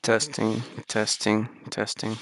Testing, testing, testing.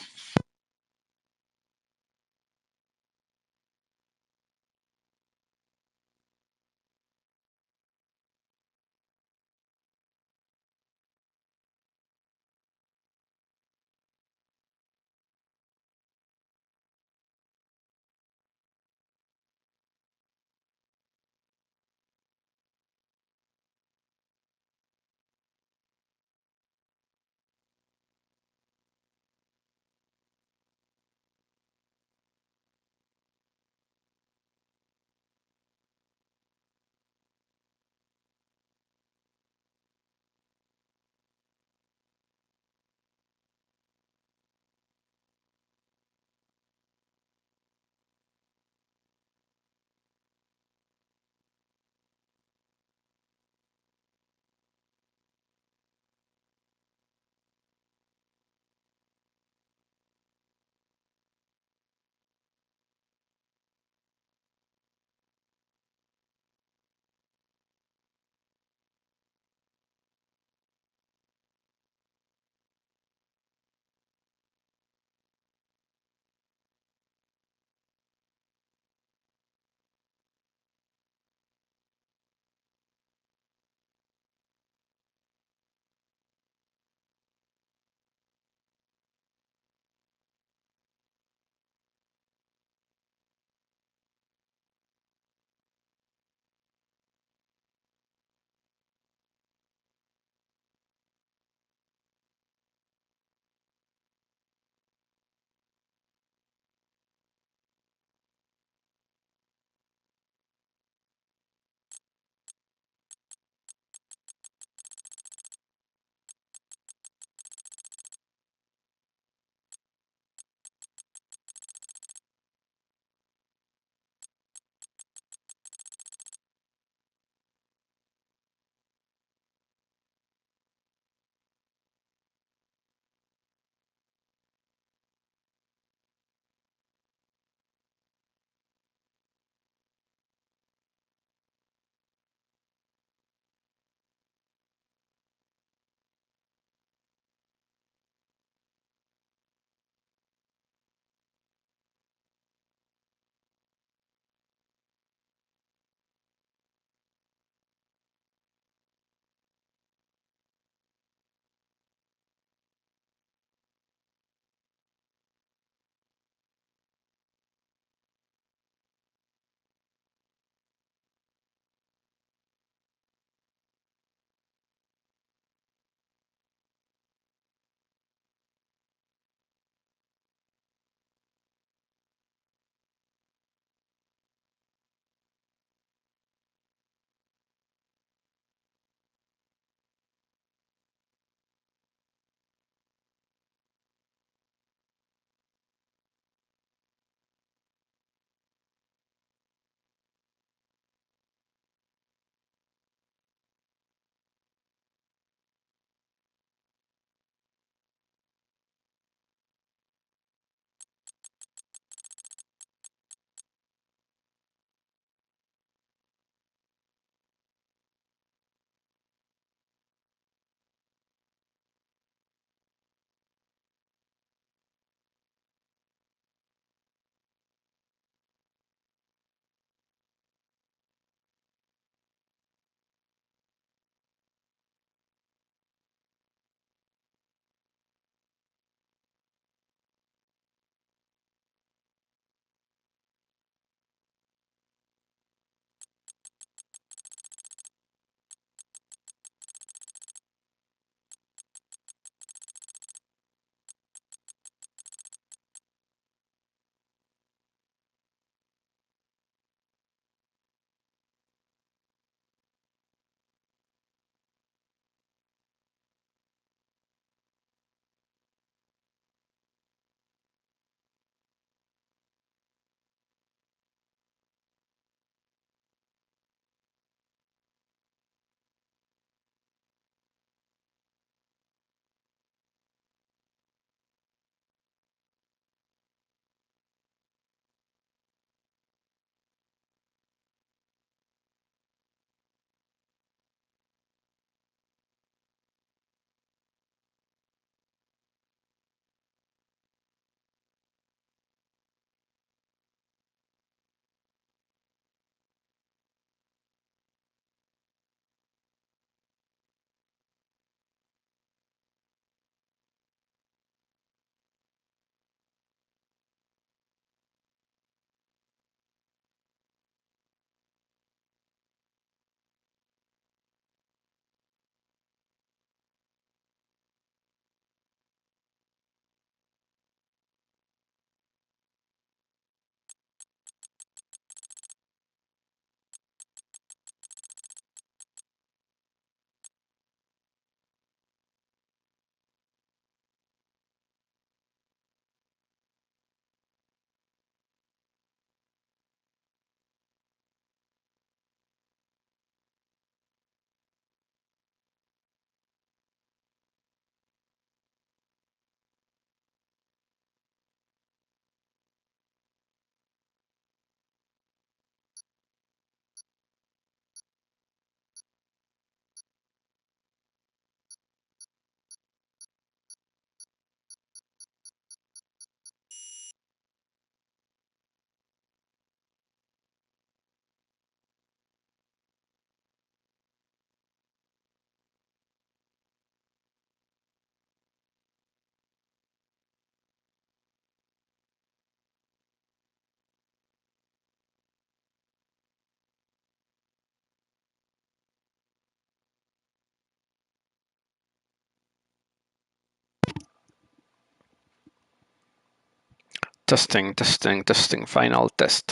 Testing, testing, testing, final test.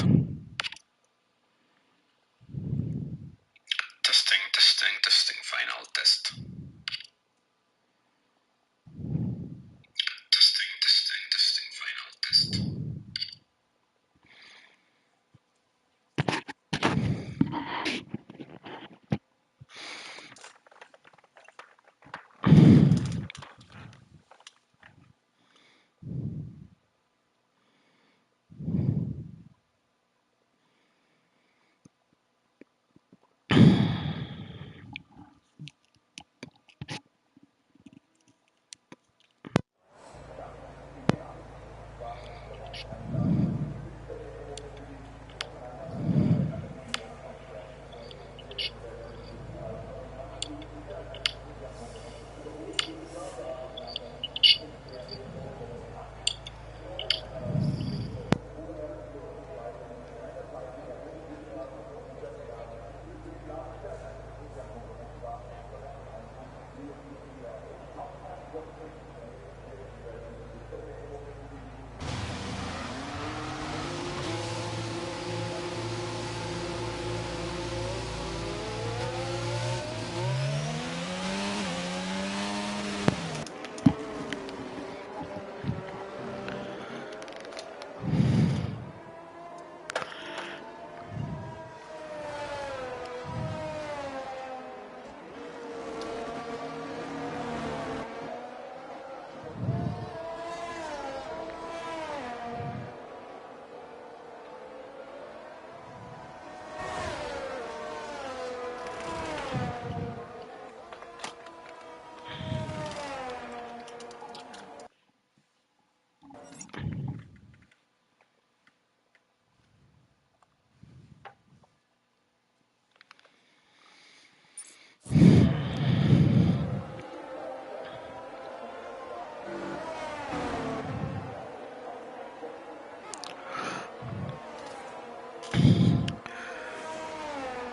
Testing, testing, testing, final test. Testing, testing, testing, final test.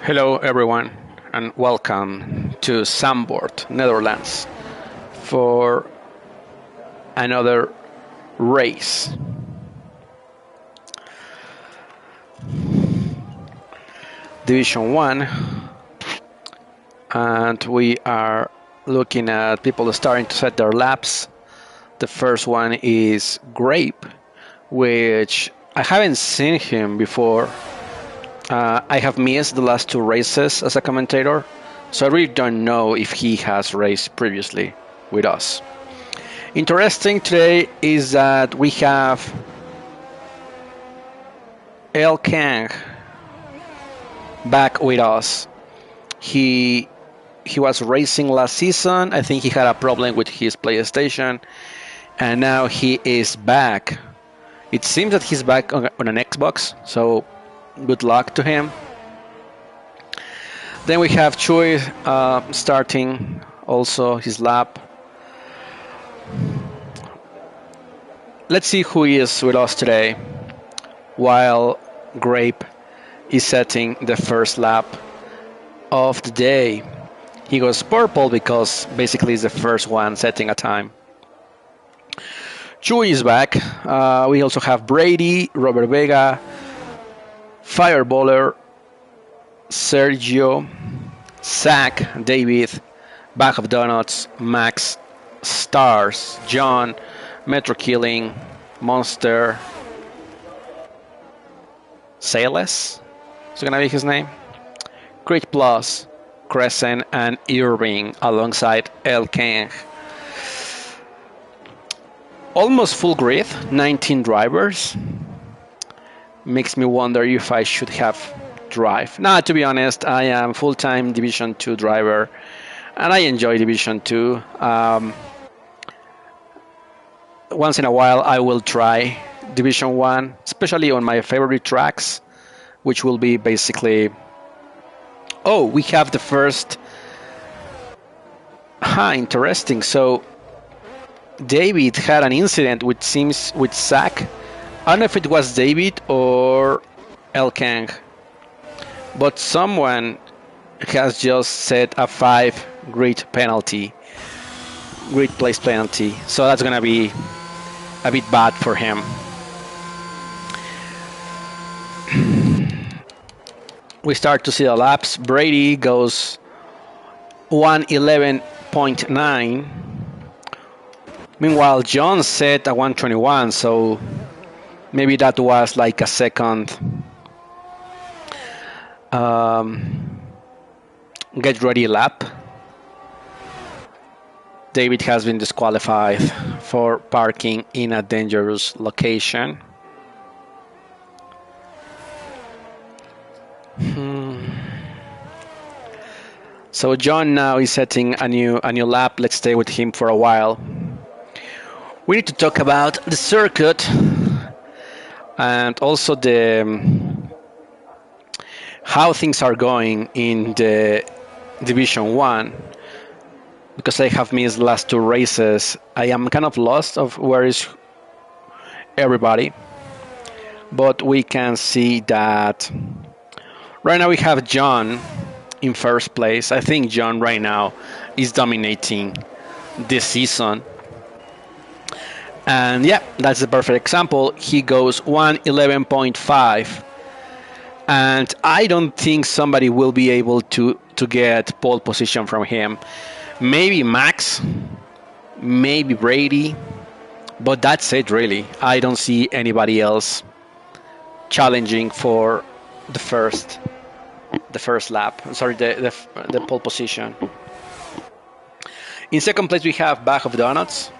Hello everyone and welcome to Zandvoort, Netherlands for another race. Division 1, and we are looking at people starting to set their laps. The first one is Grape, which I haven't seen him before. I have missed the last two races as a commentator, so I really don't know if he has raced previously with us. Interesting today is that we have El Kang back with us. He was racing last season. I think he had a problem with his PlayStation, and now he is back. It seems that he's back on an Xbox, so good luck to him. Then we have Chui starting also his lap. Let's see who is with us today while Grape is setting the first lap of the day. He goes purple because basically he's the first one setting a time. Chui is back. We also have Brady, Robert Vega, Fireballer, Sergio, Zach, David, Bag of Donuts, Max, Stars, John, Metro Killing, Monster, Sales, is gonna be his name, Crit Plus, Crescent, and Irving alongside El Kang. Almost full grid, 19 drivers. Makes me wonder if I should have drive. Nah, to be honest, I am full-time Division 2 driver, and I enjoy Division 2. Once in a while, I will try Division 1, especially on my favorite tracks, which will be basically... Oh, we have the first... interesting. So, David had an incident with Zach. I don't know if it was David or El Kang, but someone has just set a 5 grid place penalty, so that's gonna be a bit bad for him. we start to see the laps. Brady goes 111.9. Meanwhile, John set at 121, so maybe that was like a second get ready lap. David has been disqualified for parking in a dangerous location. So John now is setting a new lap. Let's stay with him for a while. We need to talk about the circuit and also how things are going in the Division 1. Because I have missed the last two races, I am kind of lost of where is everybody. But we can see that right now we have John in first place. I think John right now is dominating this season. And yeah, that's the perfect example. He goes 111.5. And I don't think somebody will be able to get pole position from him. Maybe Max, maybe Brady, but that's it really. I don't see anybody else challenging for the first lap. Sorry, the pole position. In second place we have Bag of Donuts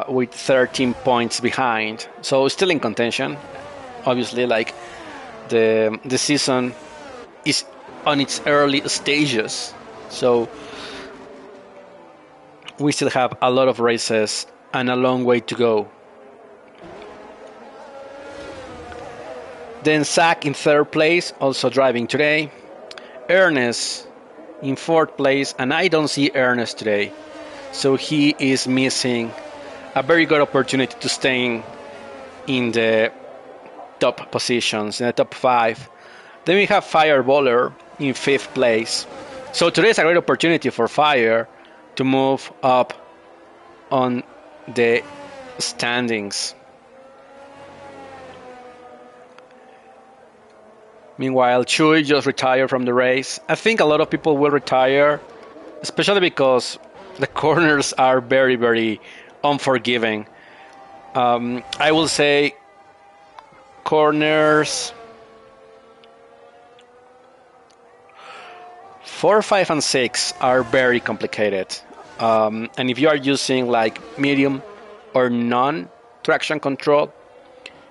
with 13 points behind, so still in contention. Obviously, like the season is on its early stages, so we still have a lot of races and a long way to go. Then Zach in third place, also driving today. Ernest in fourth place, and I don't see Ernest today, so he is missing a very good opportunity to stay in the top positions, in the top 5. Then we have Fireballer in 5th place. So today is a great opportunity for Fire to move up on the standings. Meanwhile, Chui just retired from the race. I think a lot of people will retire, especially because the corners are very, very unforgiving. I will say corners 4, 5, and 6 are very complicated. And if you are using like medium or non-traction control,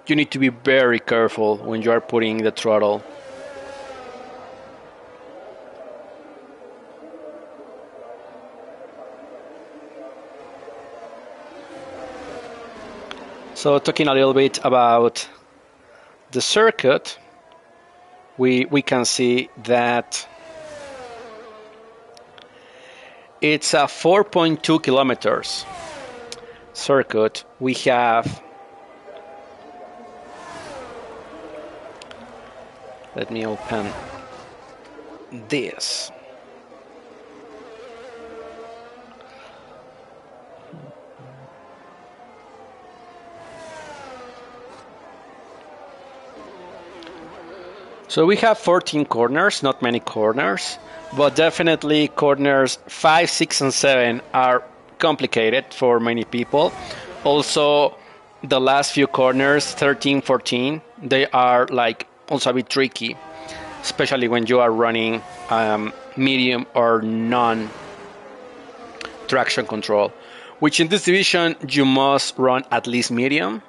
you need to be very careful when you are putting the throttle. So talking a little bit about the circuit, we can see that it's a 4.2 kilometers circuit. We have, let me open this. So we have 14 corners, not many corners, but definitely corners 5, 6, and 7 are complicated for many people. Also, the last few corners, 13, 14, they are like also a bit tricky, especially when you are running medium or non-traction control, which in this division you must run at least medium.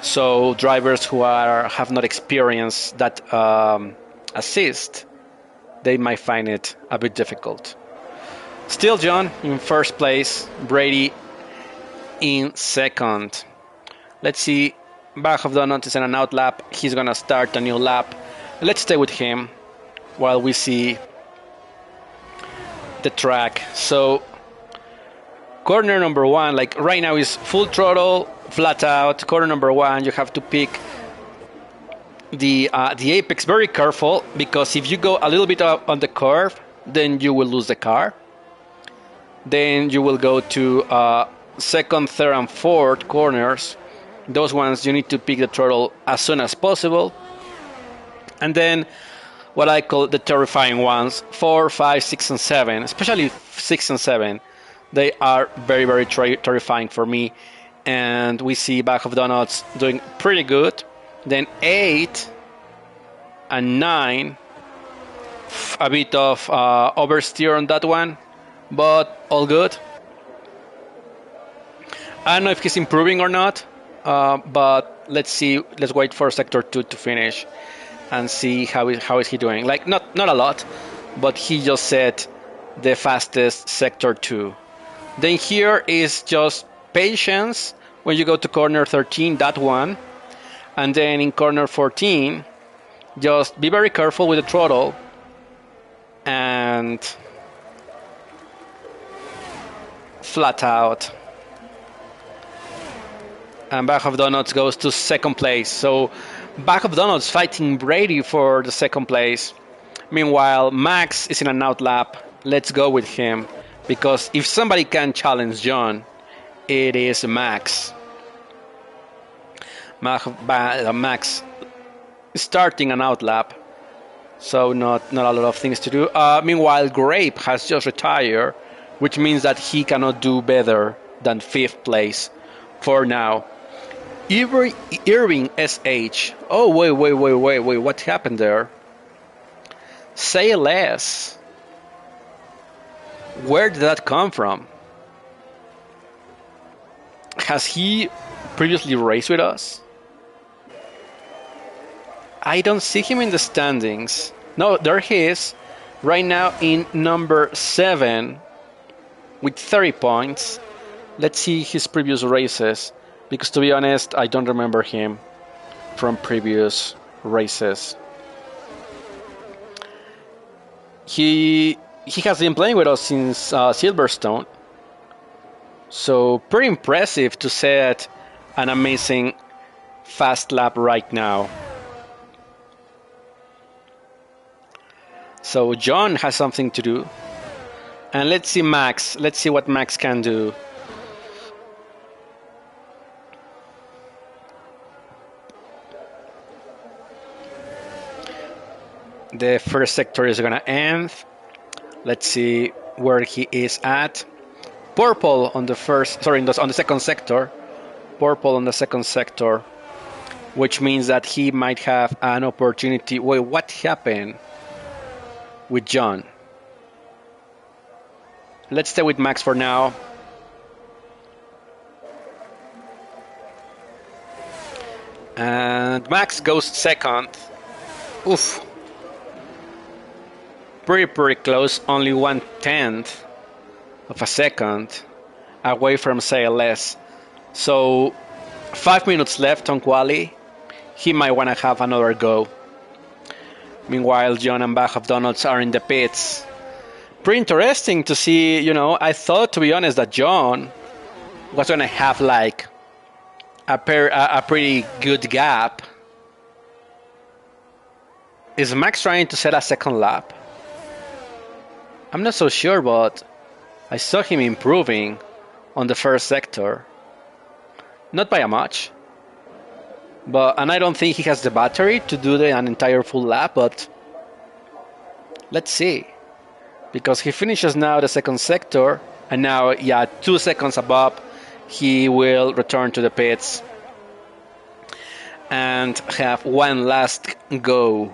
So drivers who have not experienced that assist, they might find it a bit difficult. Still John in first place, Brady in second. Let's see, Bag of Donuts is in an out lap. He's gonna start a new lap. Let's stay with him while we see the track. So corner number 1, like right now, is full throttle, flat out. Corner number 1, you have to pick the apex. Very careful, because if you go a little bit up on the curve, then you will lose the car. Then you will go to second, third, and fourth corners. Those ones you need to pick the throttle as soon as possible. And then what I call the terrifying ones, 4, 5, 6, and 7, especially 6 and 7. They are very, very terrifying for me. And we see Bag of Donuts doing pretty good. Then 8 and 9, a bit of oversteer on that one, but all good. I don't know if he's improving or not, but let's see. Let's wait for Sector 2 to finish and see how is he doing. Like not a lot, but he just said the fastest Sector 2. Then here is just patience when you go to corner 13, that one. And then in corner 14, just be very careful with the throttle. And flat out. And Bag of Donuts goes to second place. So Bag of Donuts fighting Brady for the second place. Meanwhile, Max is in an out lap. Let's go with him. Because if somebody can challenge John, it is Max. Max starting an out lap. So not a lot of things to do. Meanwhile, Grape has just retired, which means that he cannot do better than 5th place for now. Irving SH. Oh, wait. What happened there? Say less. Where did that come from? Has he previously raced with us? I don't see him in the standings. No, there he is. Right now in number 7 with 30 points. Let's see his previous races. Because to be honest, I don't remember him from previous races. He has been playing with us since Silverstone. So pretty impressive to set an amazing fast lap right now. So John has something to do. And let's see Max. Let's see what Max can do. The first sector is going to end. Let's see where he is at. Purple on the on the second sector. Purple on the second sector, which means that he might have an opportunity. Wait, what happened with John? Let's stay with Max for now. And Max goes second. Oof. Pretty close, only 1/10 of a second away from CLS. So 5 minutes left on quali. He might want to have another go. Meanwhile, John and Bag of Donuts are in the pits. Pretty interesting to see, I thought, to be honest, that John was going to have like a pretty good gap. Is Max trying to set a second lap? I'm not so sure, but I saw him improving on the first sector. Not by a much. And I don't think he has the battery to do an entire full lap, but let's see. Because he finishes now the second sector, and now, 2 seconds above, he will return to the pits and have one last go.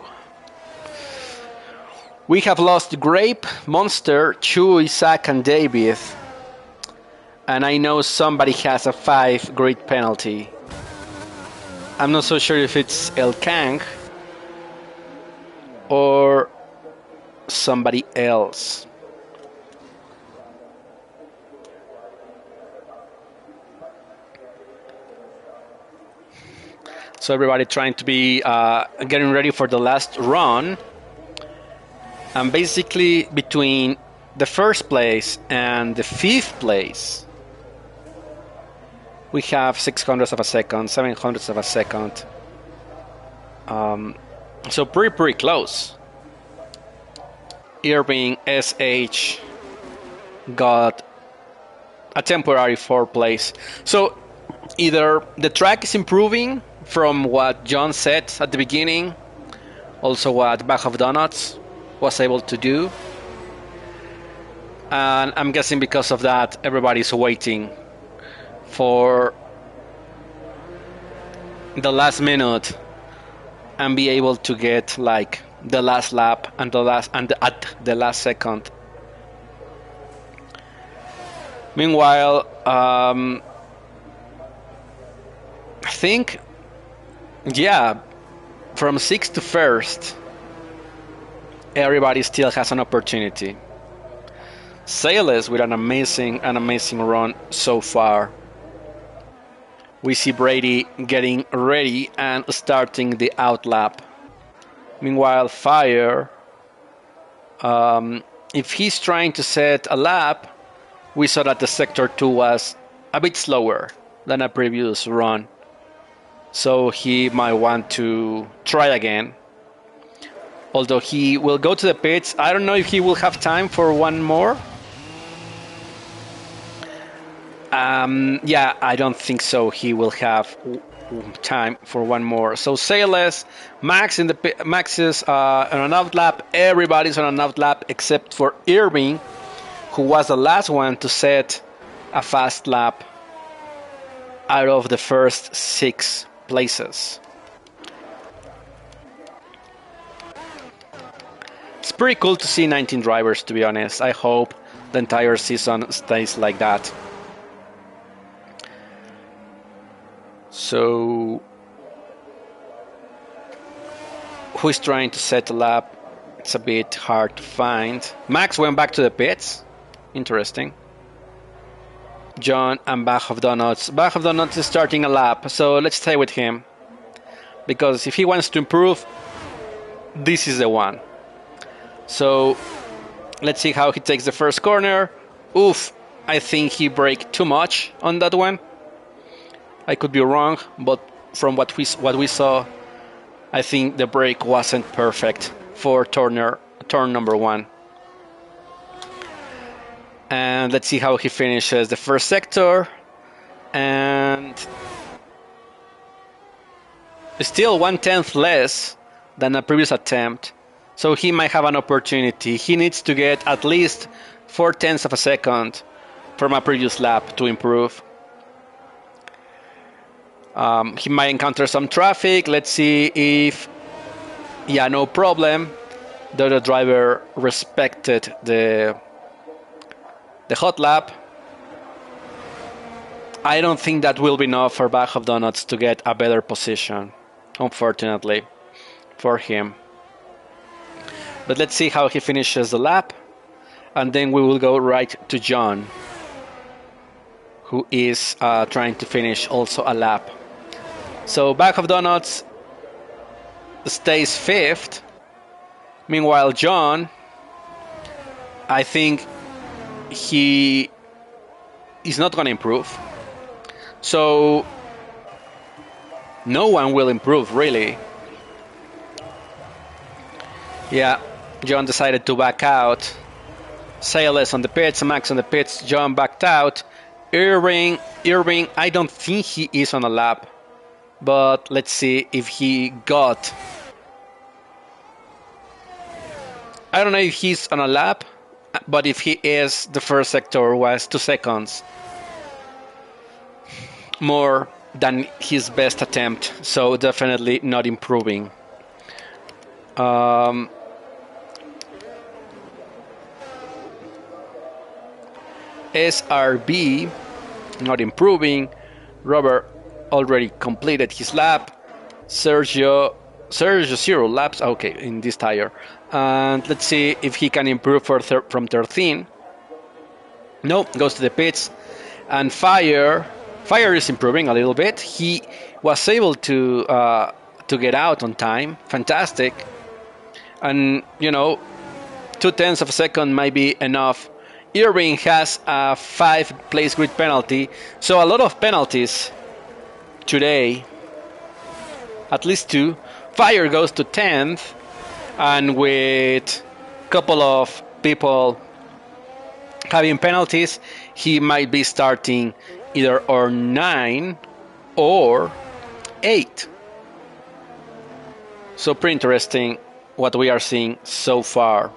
We have lost Grape, Monster, Chewy, Zach, and David. And I know somebody has a 5 grid penalty. I'm not so sure if it's El Kang or somebody else. So everybody trying to be getting ready for the last run. And basically between the first place and the 5th place, we have 600ths of a second, 700ths of a second. So pretty close. Irving SH got a temporary 4th place. So either the track is improving from what John said at the beginning, Also what Bag of Donuts was able to do. And I'm guessing because of that, everybody's waiting for the last minute and be able to get like the last lap and at the last second. Meanwhile, I think, yeah, from 6th to 1st, everybody still has an opportunity. Sayless with an amazing run so far. We see Brady getting ready and starting the outlap. Meanwhile, Fire, if he's trying to set a lap, we saw that the Sector 2 was a bit slower than a previous run. So he might want to try again. Although he will go to the pits. I don't know if he will have time for one more. Yeah, I don't think so. He will have time for one more. So Sayless, Max is on an outlap. Everybody's on an outlap except for Irving, who was the last one to set a fast lap out of the first 6 places. It's pretty cool to see 19 drivers, to be honest. I hope the entire season stays like that. So, who is trying to set a lap? It's a bit hard to find. Max went back to the pits. Interesting. John and Bag of Donuts. Bag of Donuts is starting a lap, so let's stay with him. Because if he wants to improve, this is the one. So, let's see how he takes the first corner. Oof, I think he braked too much on that one. I could be wrong, but from what we saw, I think the brake wasn't perfect for turn number 1. And let's see how he finishes the first sector. And still 1/10 less than a previous attempt. So he might have an opportunity. He needs to get at least 0.4 of a second from a previous lap to improve. He might encounter some traffic. Let's see if... Yeah, no problem. The other driver respected the hot lap. I don't think that will be enough for Bag of Donuts to get a better position, unfortunately, for him. But let's see how he finishes the lap. And then we will go right to John, who is trying to finish also a lap. So Bag of Donuts stays 5th. Meanwhile, John, I think he is not going to improve. So no one will improve, really. Yeah, John decided to back out. Sayless on the pits, Max on the pits, John backed out. Irving, I don't think he is on a lap. But let's see if he got... I don't know if he's on a lap, but if he is, the first sector was 2 seconds more than his best attempt, so definitely not improving. SRB not improving. Robert already completed his lap. Sergio 0 laps. Okay, in this tire. And let's see if he can improve from 13. No, goes to the pits. And Fire is improving a little bit. He was able to get out on time. Fantastic. And 0.2 of a second might be enough. Irving has a 5-place grid penalty, so a lot of penalties today. At least 2. Fire goes to 10th, and with a couple of people having penalties, he might be starting either or 9 or 8. So pretty interesting what we are seeing so far.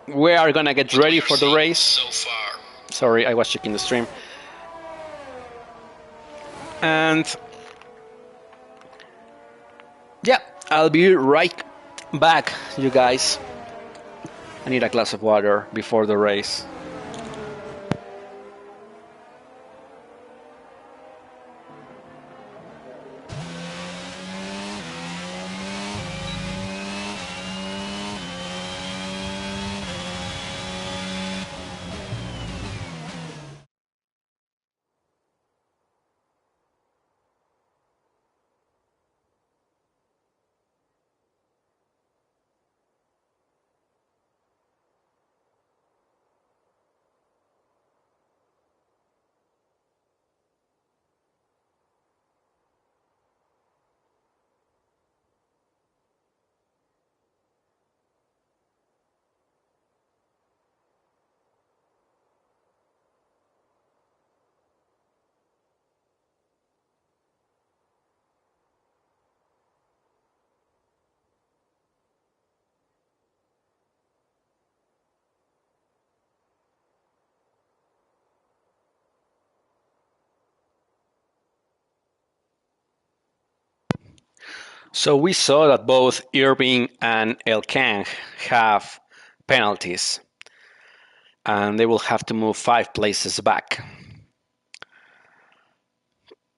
We are gonna get ready for the race. Sorry, I was checking the stream. And yeah, I'll be right back, you guys. I need a glass of water before the race. So we saw that both Irving and Elkang have penalties, and they will have to move 5 places back.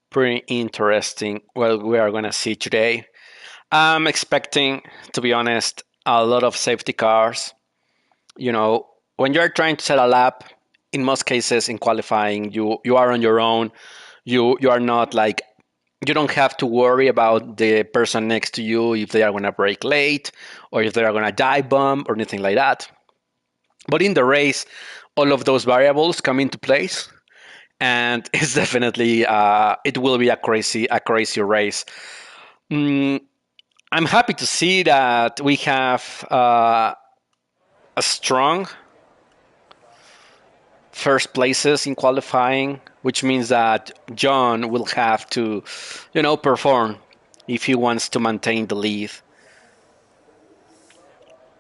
Pretty interesting what we are going to see today. I'm expecting, to be honest, a lot of safety cars. You know, when you're trying to set a lap, in most cases in qualifying, you are on your own. You are not like, you don't have to worry about the person next to you if they are going to brake late or if they are going to dive bomb or anything like that. But in the race, all of those variables come into place, and it's definitely it will be a crazy race. I'm happy to see that we have a strong first places in qualifying, which means that John will have to, perform if he wants to maintain the lead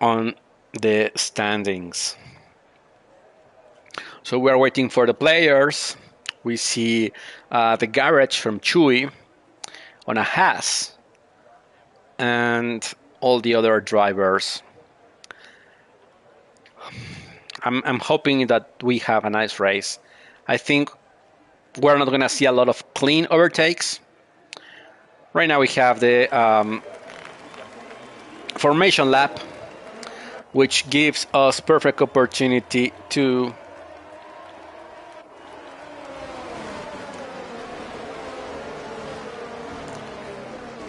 on the standings. So we are waiting for the players. We see the garage from Chewy on a Haas and all the other drivers. I'm hoping that we have a nice race. I think we're not going to see a lot of clean overtakes. Right now we have the formation lap, which gives us perfect opportunity to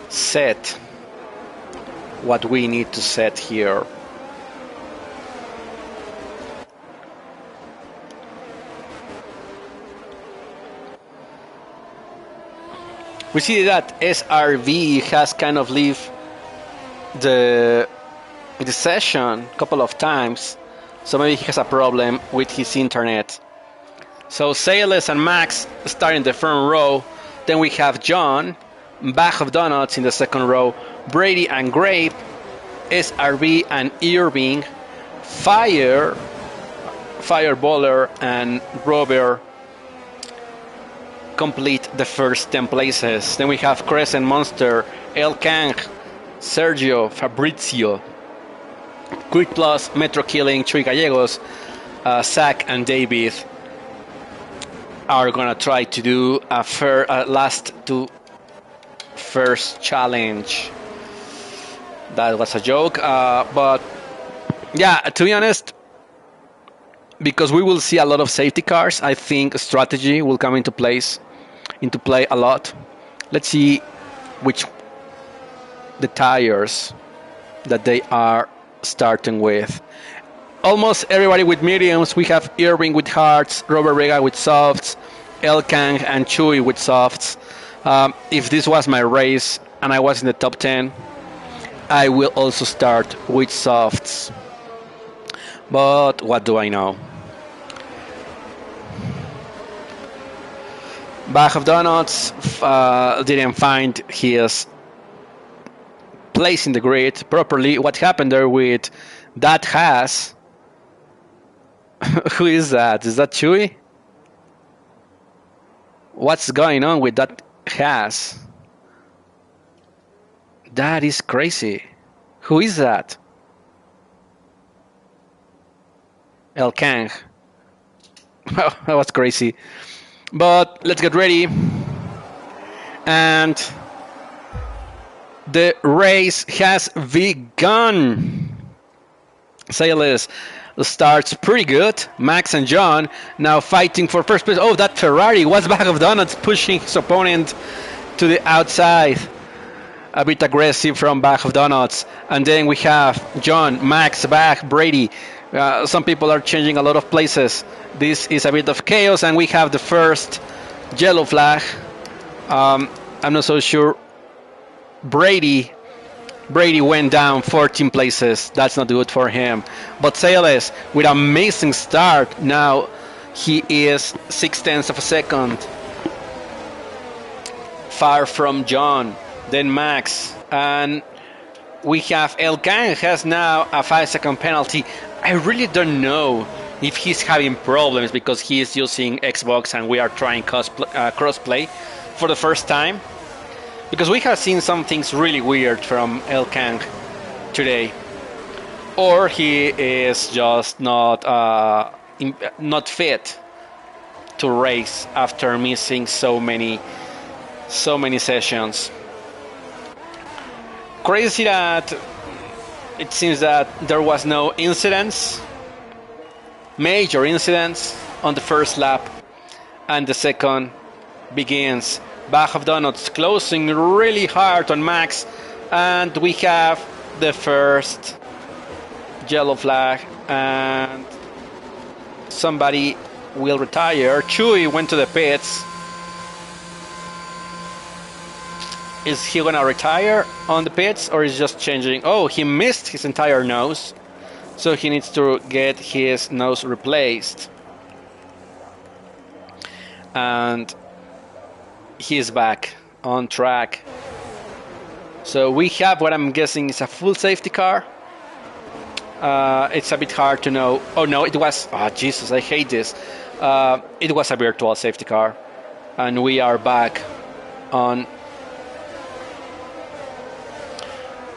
set what we need to set here. We see that SRV has kind of leave the session a couple of times, so maybe he has a problem with his internet. So Sales and Max start in the front row. Then we have John, Bag of Donuts in the second row, Brady and Grape, SRV and Irving, Fireballer and Robert complete the first 10 places. Then we have Crescent Monster, El Kang, Sergio, Fabrizio, Quick Plus, Metro Killing, Chuy Gallegos, Zach and David are gonna try to do a last 2 first challenge. That was a joke, but yeah, to be honest, because we will see a lot of safety cars, I think strategy will come into play a lot. Let's see which the tires that they are starting with. Almost everybody with mediums. We have Irving with hards, Robert Vega with softs, El Kang and Chewy with softs. If this was my race and I was in the top 10, I will also start with softs. But what do I know? Bag of Donuts didn't find his place in the grid properly. What happened there with that Haas? Who is that? Is that Chewy? What's going on with that Haas? That is crazy. Who is that? El Kang. That was crazy. But let's get ready. And the race has begun. Salas starts pretty good. Max and John now fighting for first place. Oh, that Ferrari was back of donuts, pushing his opponent to the outside. A bit aggressive from back of donuts. And then we have John, Max, back, Brady. Some people are changing a lot of places. This is a bit of chaos, and we have the first yellow flag. I'm not so sure. Brady went down 14 places. That's not good for him. But Salas with an amazing start. Now he is 0.6 of a second far from John, then Max, and we have El Kang has now a 5-second penalty. I really don't know if he's having problems because he is using Xbox and we are trying crossplay for the first time. Because we have seen some things really weird from El Kang today. Or he is just not fit to race after missing so many sessions. Crazy that it seems that there was no major incidents on the first lap, and the second begins. Back of donuts closing really hard on Max, and we have the first yellow flag, and somebody will retire. Chewy went to the pits. Is he gonna retire on the pits, or is just changing? Oh, he missed his entire nose, so he needs to get his nose replaced. And he's back on track. So we have what I'm guessing is a full safety car. It's a bit hard to know. Oh no, it was. Oh Jesus, I hate this. It was a virtual safety car, and we are back on.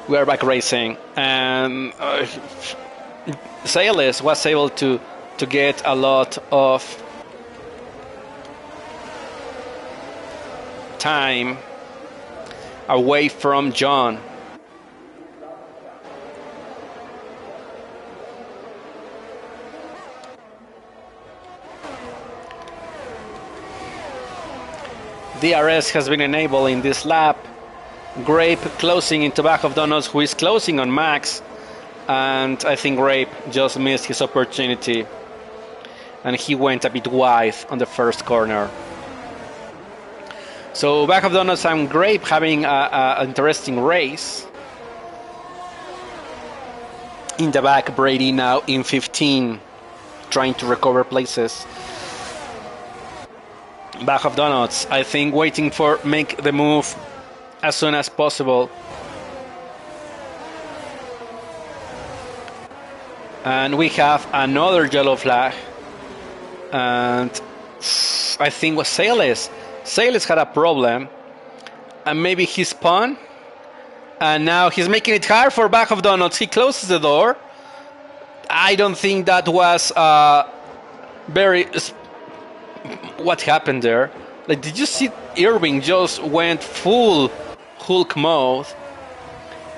We are back racing, and Salas was able to get a lot of time away from John. DRS has been enabled in this lap. Grape closing into back of Donuts, who is closing on Max, and I think Grape just missed his opportunity, and he went a bit wide on the first corner. So back of Donuts and Grape having an interesting race. In the back, Brady now in 15, trying to recover places. Back of Donuts, I think, waiting for make the move as soon as possible. And we have another yellow flag, and I think was Salas. Salas had a problem, and maybe he spun, and now he's making it hard for back of Donuts. He closes the door. I don't think that was very. What happened there? Like, did you see Irving just went full Hulk mode,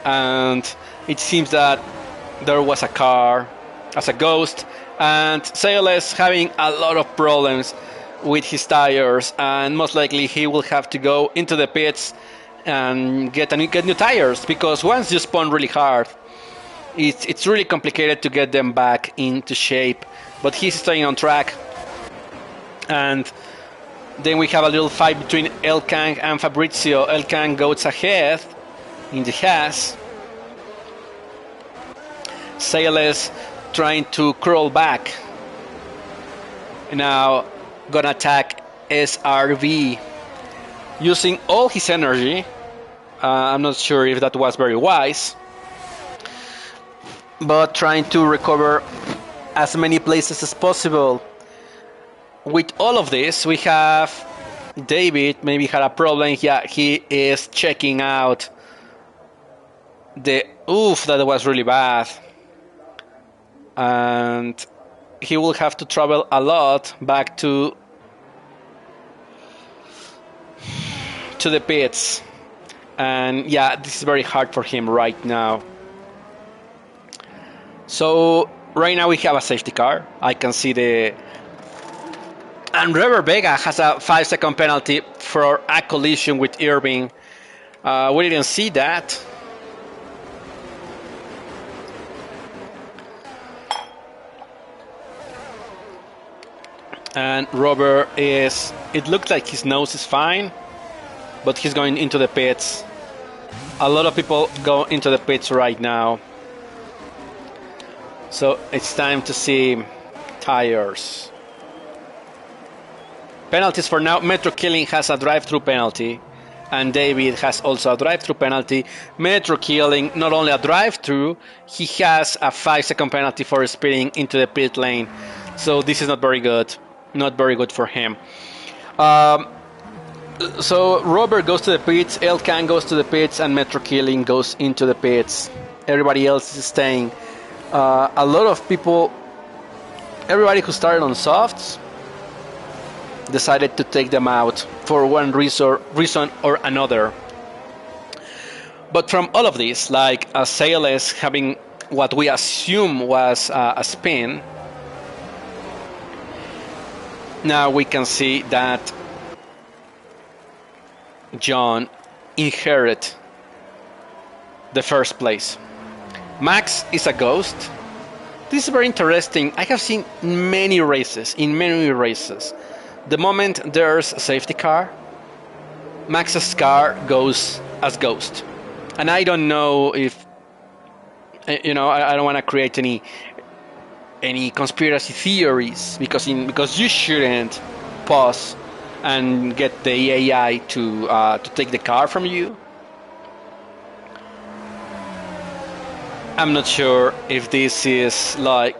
and it seems that there was a car as a ghost, and Salas having a lot of problems with his tires, and most likely he will have to go into the pits and get new tires, because once you spun really hard, it's really complicated to get them back into shape. But he's staying on track, and then we have a little fight between El Kang and Fabrizio. El Kang goes ahead in the Haas. Salas trying to crawl back. Now gonna attack SRV using all his energy I'm not sure if that was very wise, but trying to recover as many places as possible. With all of this, we have David maybe had a problem. Yeah, he is checking out the oof, that was really bad. And he will have to travel a lot back to the pits. And yeah, this is very hard for him right now. So right now we have a safety car. I can see the... And Robert Vega has a 5-second penalty for a collision with Irving. We didn't see that. And Robert is... It looks like his nose is fine, but he's going into the pits. A lot of people go into the pits right now. So it's time to see tires. Penalties for now. Metro Killing has a drive-through penalty, and David has also a drive-through penalty. Metro Killing not only a drive-through, he has a 5-second penalty for speeding into the pit lane. So this is not very good. Not very good for him. So Robert goes to the pits, Elkan goes to the pits, and Metro Killing goes into the pits. Everybody else is staying. A lot of people, everybody who started on softs, decided to take them out for one reason or another. But from all of this, like Sayles having what we assume was a spin, now we can see that John inherited the first place. Max is a ghost. This is very interesting. I have seen many races, the moment there's a safety car, Max's car goes as ghost. And I don't know if, I don't want to create any conspiracy theories, because you shouldn't pause and get the AI to take the car from you. I'm not sure if this is like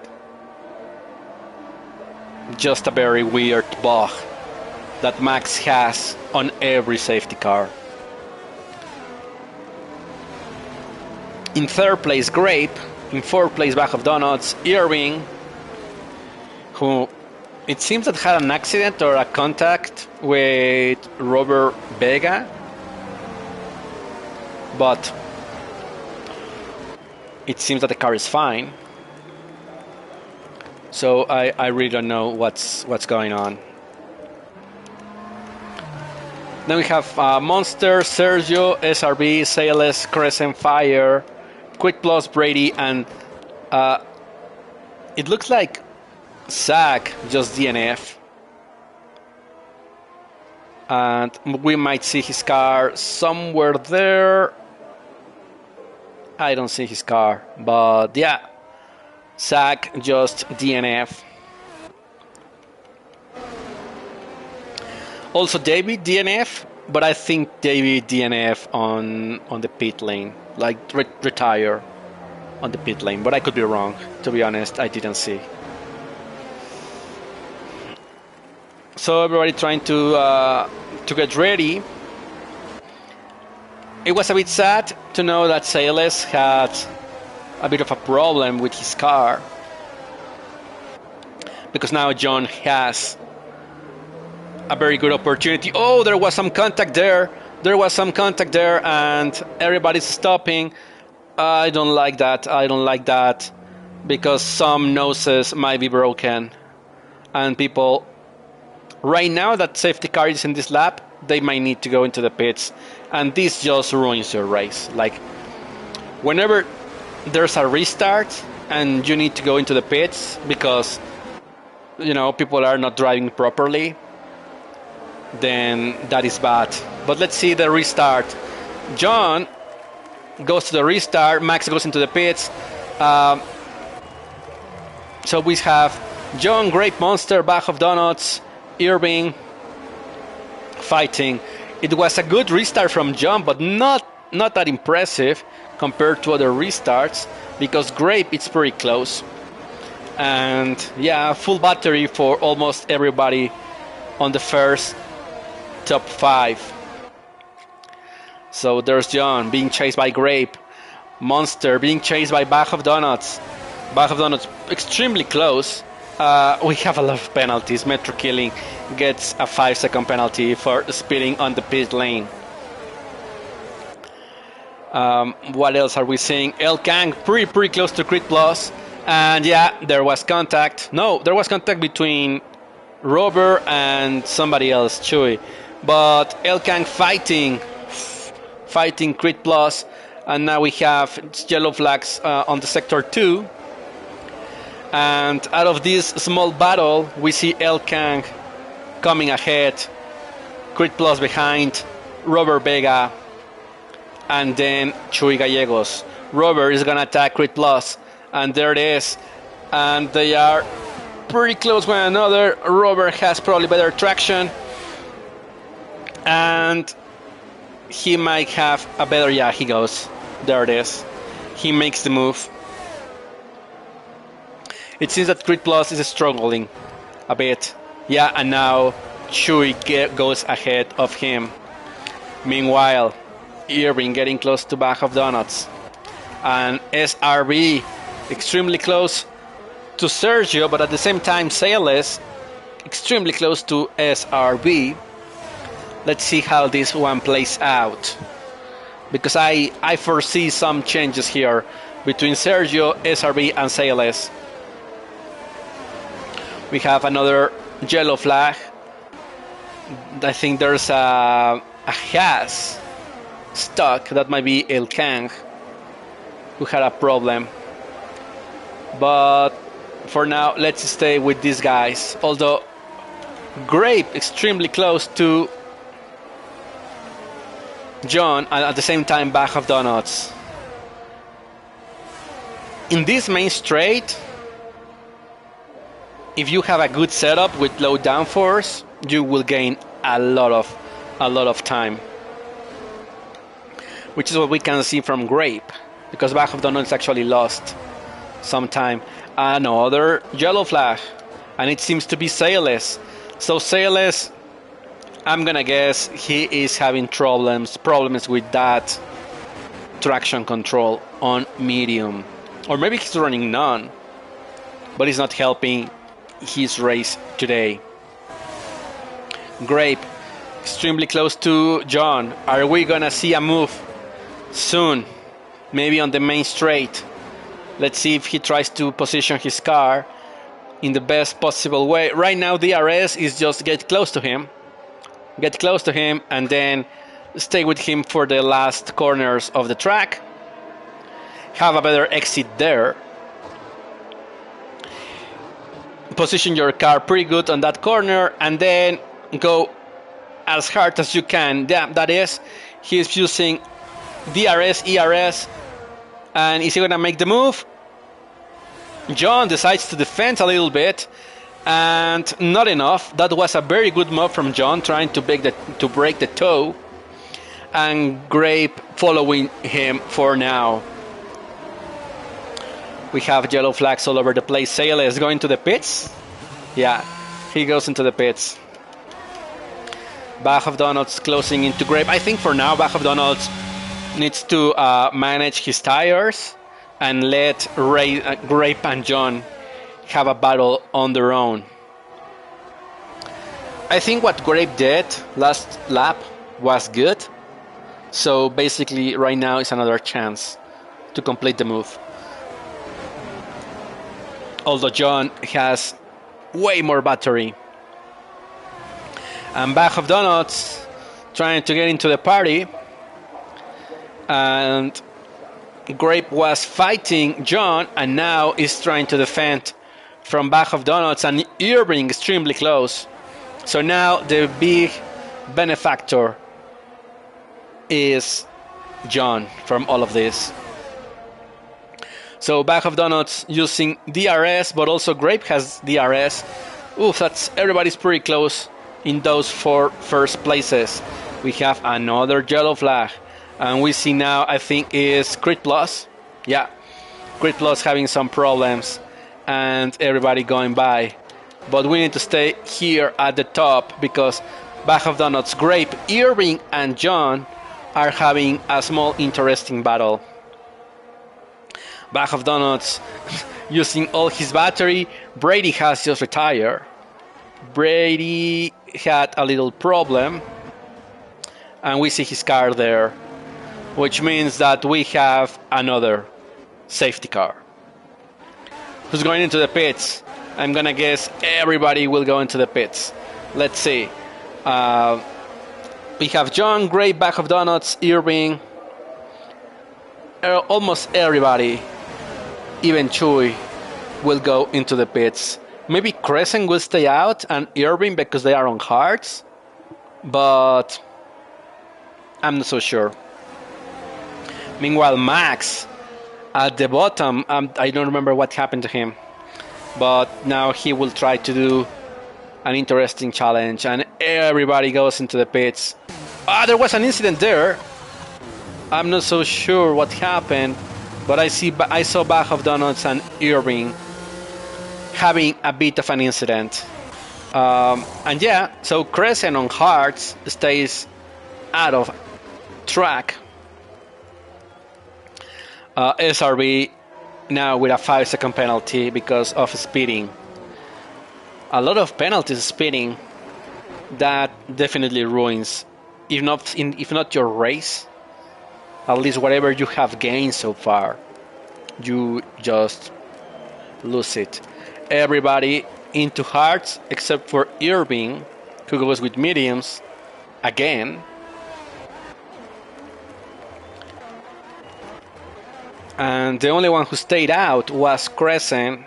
just a very weird bug that Max has on every safety car. In third place, Grape. In fourth place, Back of Donuts, Irving, who it seems that had an accident or a contact with Robert Vega, but it seems that the car is fine. So I really don't know what's going on. Then we have Monster, Sergio, SRB, Sayles, Crescent Fire, Quick Plus, Brady, and it looks like Zach just DNF. And we might see his car somewhere there. I don't see his car, but yeah, Zach just DNF. Also David DNF, but I think David DNF on the pit lane, like retire on the pit lane, but I could be wrong. To be honest, I didn't see. So everybody trying to get ready. It was a bit sad to know that Sayles had a bit of a problem with his car, because now John has a very good opportunity. Oh, there was some contact there. And everybody's stopping. I don't like that. Because some noses might be broken. And people, right now that safety car is in this lap, they might need to go into the pits. And this just ruins your race. Like, whenever there's a restart and you need to go into the pits because, people are not driving properly, then that is bad. But let's see the restart. John goes to the restart. Max goes into the pits. So we have John, Grape, Monster, Bag of Donuts, Irving fighting. It was a good restart from John, but not not that impressive compared to other restarts because Grape it's pretty close. And yeah, full battery for almost everybody on the first top 5. So there's John being chased by Grape. Monster being chased by Bag of Donuts. Bag of Donuts extremely close. We have a lot of penalties. Metro Killing gets a 5-second penalty for speeding on the pit lane. What else are we seeing? El Kang pretty close to Crit Plus. And yeah, there was contact. No, there was contact between Rover and somebody else, Chewy. But El Kang fighting Crit Plus. And now we have yellow flags on the sector 2. And out of this small battle, we see El Kang coming ahead, Crit Plus behind, Robert Vega, and then Chuy Gallegos. Robert is gonna attack Crit Plus, and there it is. And they are pretty close one another. Robert has probably better traction, and he might have a better. Yeah, he goes. There it is. He makes the move. It seems that Crit Plus is struggling a bit. Yeah, and now Chuy goes ahead of him. Meanwhile, Irving getting close to Bag of Donuts. And SRB extremely close to Sergio, but at the same time, Sales extremely close to SRB. Let's see how this one plays out. Because I foresee some changes here between Sergio, SRB, and Sales. We have another yellow flag. I think there's a Haas stuck. That might be El Kang who had a problem. But for now, let's stay with these guys. Although Grape extremely close to John, and at the same time Bag of Donuts. In this main straight, if you have a good setup with low downforce, you will gain a lot of time, which is what we can see from Grape, because Bag of Donuts actually lost some time. Another yellow flag, and it seems to be Sales. So Sales, I'm gonna guess he is having problems with that traction control on medium, or maybe he's running none, but it's not helping his race today. Grape extremely close to John. Are we gonna see a move soon? Maybe on the main straight. Let's see if he tries to position his car in the best possible way. Right now DRS is just get close to him, and then stay with him for the last corners of the track. Have a better exit there. Position your car pretty good on that corner, and then go as hard as you can. Yeah, that is, he's using DRS, ERS, and is he gonna make the move? John decides to defend a little bit, and not enough. That was a very good move from John, trying to break the toe, and Grape following him for now. We have yellow flags all over the place. Sale is going to the pits. Yeah, he goes into the pits. Bag of Donuts closing into Grape. I think for now, Bag of Donuts needs to manage his tires and let Grape and John have a battle on their own. I think what Grape did last lap was good. So basically, right now is another chance to complete the move. Although John has way more battery. And Bag of Donuts trying to get into the party. And Grape was fighting John, and now is trying to defend from Bag of Donuts, and Irving extremely close. So now the big benefactor is John from all of this. So Bag of Donuts using DRS, but also Grape has DRS. Oof, everybody's pretty close in those 4 first places. We have another yellow flag, And we see now, I think, is Crit Plus. Yeah, Crit Plus having some problems and everybody going by. But we need to stay here at the top because Bag of Donuts, Grape, Irving, and John are having a small interesting battle. Bag of Donuts using all his battery. Brady has just retired. Brady had a little problem. And we see his car there, which means that we have another safety car. Who's going into the pits? I'm gonna guess everybody will go into the pits. Let's see. We have John, Gray, Bag of Donuts, Irving. Almost everybody, even Chewy, will go into the pits. Maybe Crescent will stay out and Irving because they are on hards, but I'm not so sure. Meanwhile, Max at the bottom, I don't remember what happened to him, but now he will try to do an interesting challenge, and everybody goes into the pits. There was an incident there. I'm not so sure what happened, but I saw Bag of Donuts and Irving having a bit of an incident. And yeah, so Crescent on hards stays out of track. SRB now with a 5-second penalty because of speeding. A lot of penalties speeding. That definitely ruins, if not your race, at least whatever you have gained so far, you just lose it. Everybody into hards except for Irving, who goes with mediums again. And the only one who stayed out was Crescent.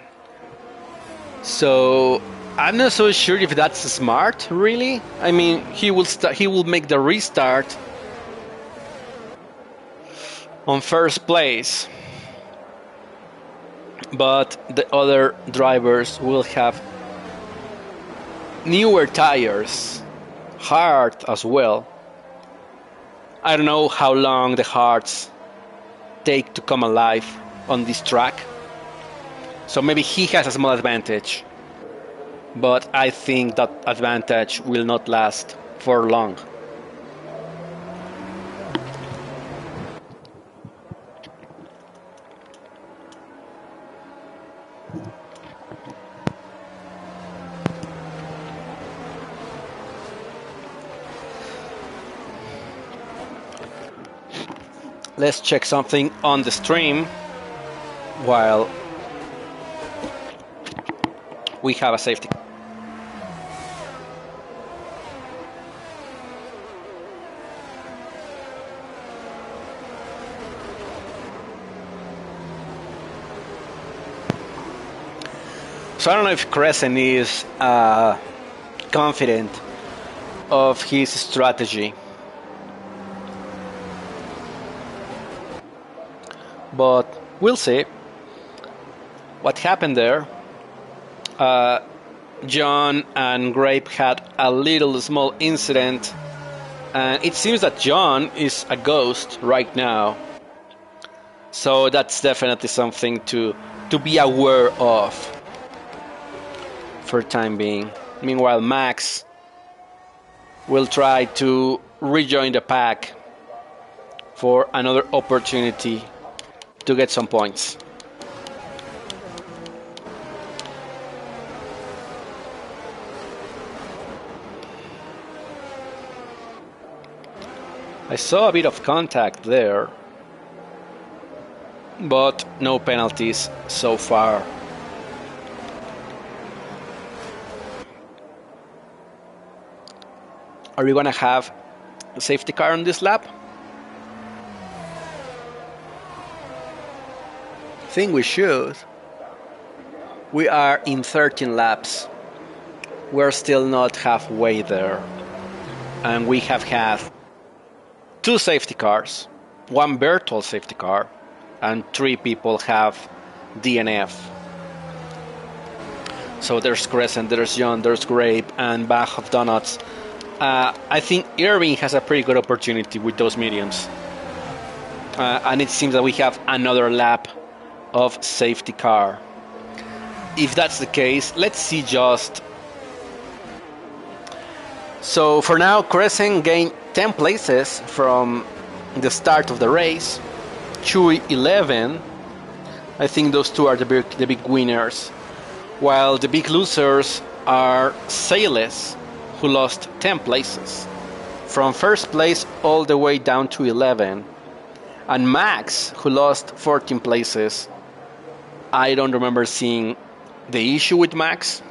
So I'm not so sure if that's smart, really. I mean, he will make the restart on first place, but the other drivers will have newer tires, hard as well. I don't know how long the hards take to come alive on this track, so maybe he has a small advantage, but I think that advantage will not last for long. Let's check something on the stream while we have a safety. So I don't know if Crescent is confident of his strategy, but we'll see what happened there. John and Grape had a little small incident, and it seems that John is a ghost right now, so that's definitely something to be aware of for the time being. Meanwhile, Max will try to rejoin the pack for another opportunity to get some points. I saw a bit of contact there, but no penalties so far. Are we gonna have a safety car on this lap? I think we should. We are in 13 laps. We're still not halfway there. And we have had 2 safety cars, 1 virtual safety car, and 3 people have DNF. So there's Crescent, there's John, there's Grape, and Bag of Donuts. I think Irving has a pretty good opportunity with those mediums. and it seems that we have another lap of safety car. If that's the case, let's see just. So for now, Crescent gained 10 places from the start of the race. Chewy 11. I think those two are the big winners. While the big losers are Sayles, who lost 10 places. From first place all the way down to 11. And Max, who lost 14 places. I don't remember seeing the issue with Max.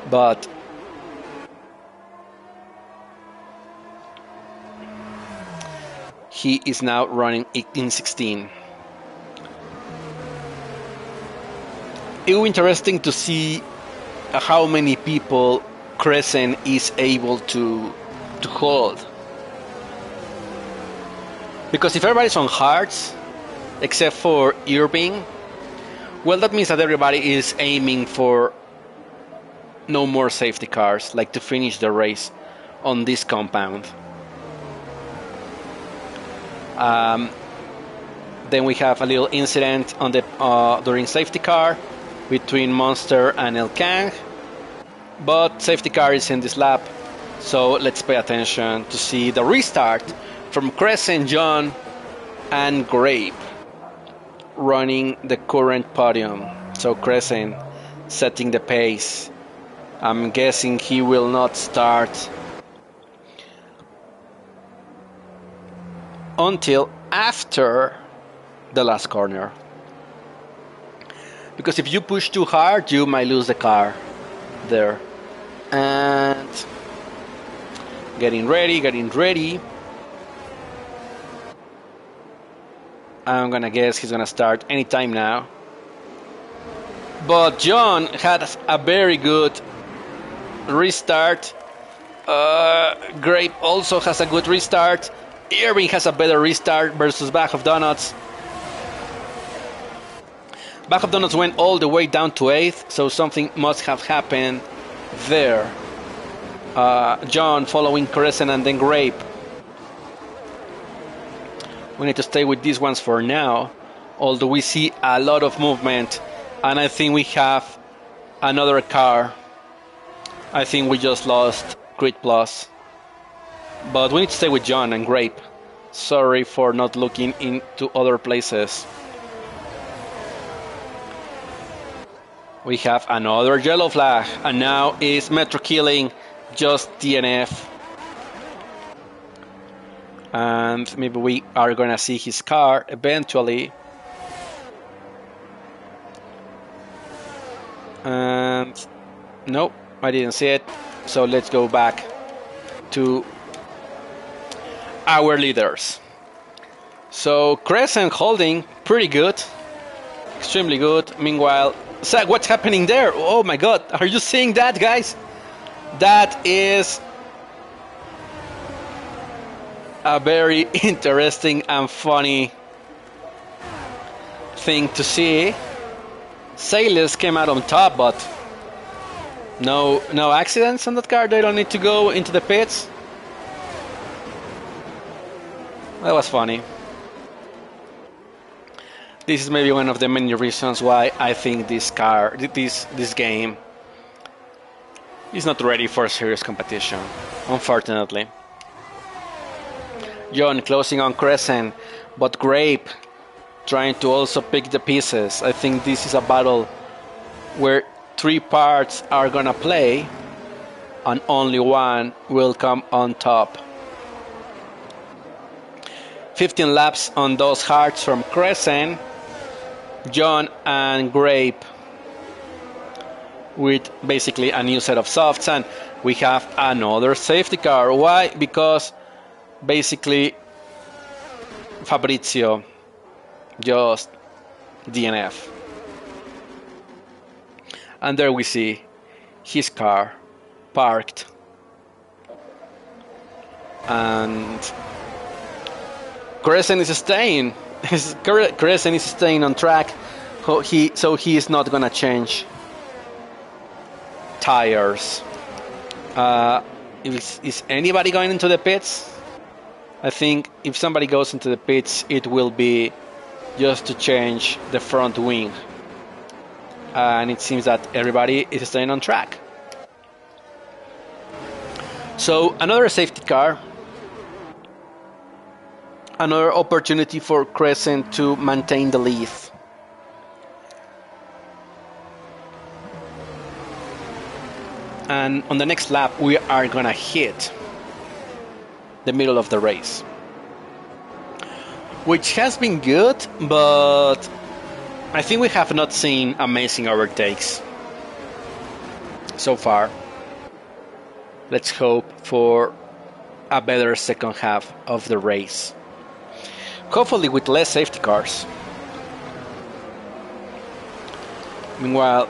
But he is now running in 16. It will be interesting to see how many people Crescent is able to hold. Because if everybody's on hards, except for Irving, well, that means that everybody is aiming for no more safety cars, like to finish the race on this compound. Then we have a little incident on the during safety car between Monster and El Kang, but safety car is in this lap, so let's pay attention to see the restart from Crescent, John, and Grape running the current podium. So Crescent setting the pace. I'm guessing he will not start until after the last corner. Because if you push too hard, you might lose the car there. And getting ready. I'm gonna guess he's gonna start anytime now. But John had a very good restart. Grape also has a good restart. Irving has a better restart versus Bag of Donuts. Bag of Donuts went all the way down to 8th, so something must have happened there. John following Crescent and then Grape. We need to stay with these ones for now, although we see a lot of movement, and I think we have another car. I think we just lost Grid Plus. But we need to stay with John and Grape. Sorry for not looking into other places. We have another yellow flag, and now is Metro killing just DNF. And maybe we are gonna see his car eventually. And nope, I didn't see it. So let's go back to our leaders. So Crescent holding pretty good, extremely good. Meanwhile, Zach, what's happening there? Oh my god, are you seeing that, guys? That is a very interesting and funny thing to see. Sayles came out on top, but no accidents on that car. They don't need to go into the pits. That was funny. This is maybe one of the many reasons why I think this game is not ready for serious competition, unfortunately. John closing on Crescent, but Grape trying to also pick the pieces. I think this is a battle where 3 parts are gonna play and only one will come on top. 15 laps on those hearts from Crescent. John and Grape with basically a new set of softs, and we have another safety car. Why? Because basically Fabrizio just DNF. And there we see his car parked, and Crescent is staying. Crescent is staying on track, so he is not gonna change tires. Is anybody going into the pits? I think if somebody goes into the pits, it will be just to change the front wing. And it seems that everybody is staying on track. So another safety car. Another opportunity for Crescent to maintain the lead. And on the next lap, we are gonna hit the middle of the race, which has been good, but I think we have not seen amazing overtakes so far. Let's hope for a better second half of the race. Hopefully with less safety cars. Meanwhile,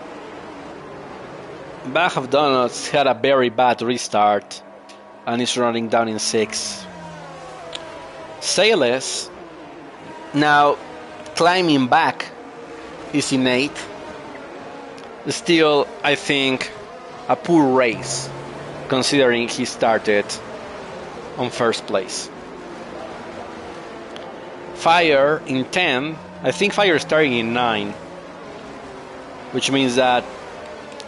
Bag of Donuts had a very bad restart and is running down in 6th. Sales now climbing back is in 8th. Still, I think, a poor race considering he started on 1st place. Fire in 10. I think Fire starting in 9, which means that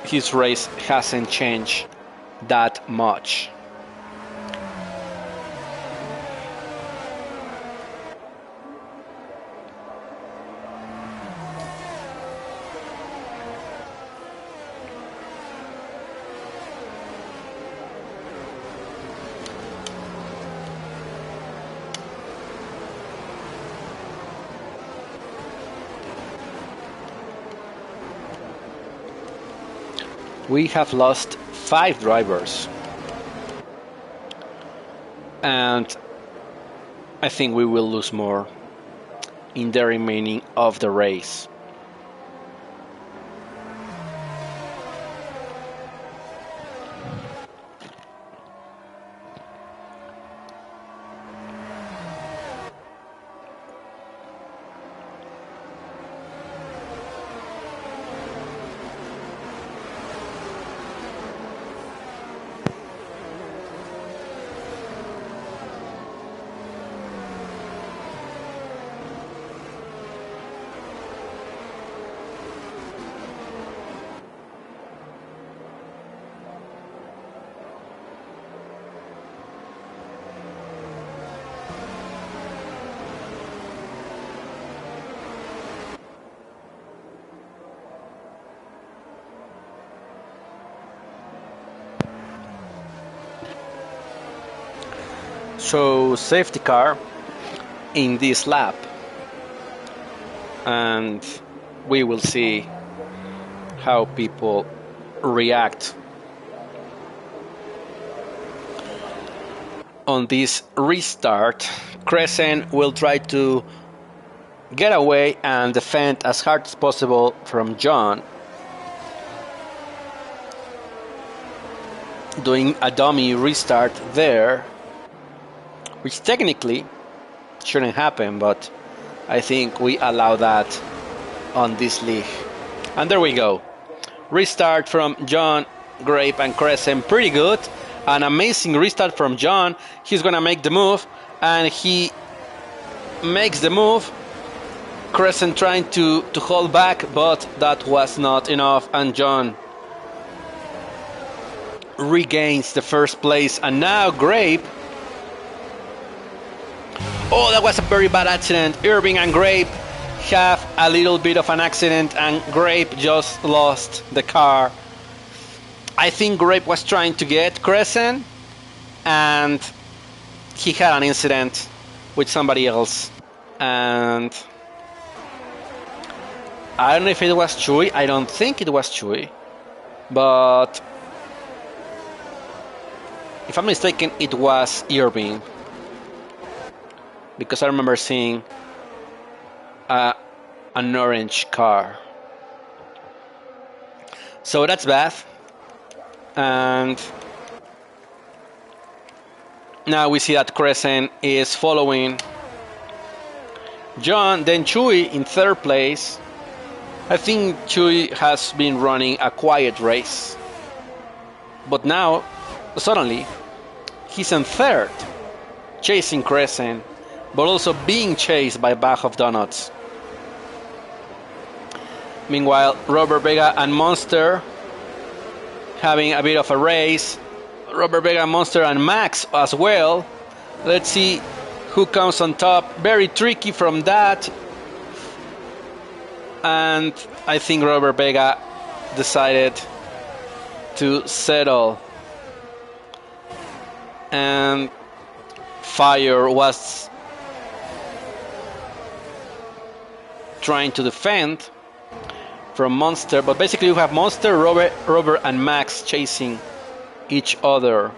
his race hasn't changed that much. We have lost 5 drivers, and I think we will lose more in the remaining of the race. So safety car in this lap, and we will see how people react on this restart. Crescent will try to get away and defend as hard as possible from John, doing a dummy restart there, which technically shouldn't happen, but I think we allow that on this league. And there we go. Restart from John, Grape, and Crescent. Pretty good. An amazing restart from John. He's gonna make the move, and he makes the move. Crescent trying to hold back, but that was not enough, and John regains the 1st place. And now Grape. Oh, that was a very bad accident. Irving and Grape have a little bit of an accident, and Grape just lost the car. I think Grape was trying to get Crescent, and he had an incident with somebody else. And I don't know if it was Chewy. I don't think it was Chewy. But if I'm mistaken, it was Irving, because I remember seeing an orange car. So that's bad. And now we see that Crescent is following John, then Chewy in 3rd place. I think Chewy has been running a quiet race, but now suddenly he's in 3rd. chasing Crescent, but also being chased by Bag of Donuts. Meanwhile, Robert Vega and Monster having a bit of a race. Robert Vega, Monster, and Max as well. Let's see who comes on top. Very tricky from that. And I think Robert Vega decided to settle. And Fire was trying to defend from Monster, but basically you have Monster, Robert, and Max chasing each other.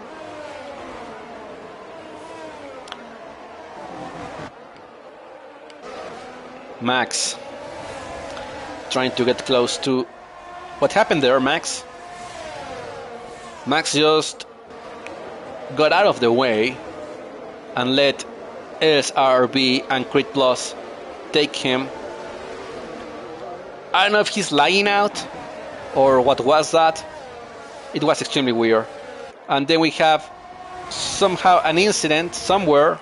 Max trying to get close to... What happened there, Max? Max just got out of the way and let SRB and Crit Plus take him. I don't know if he's lying out or what was that. It was extremely weird. And then we have somehow an incident somewhere.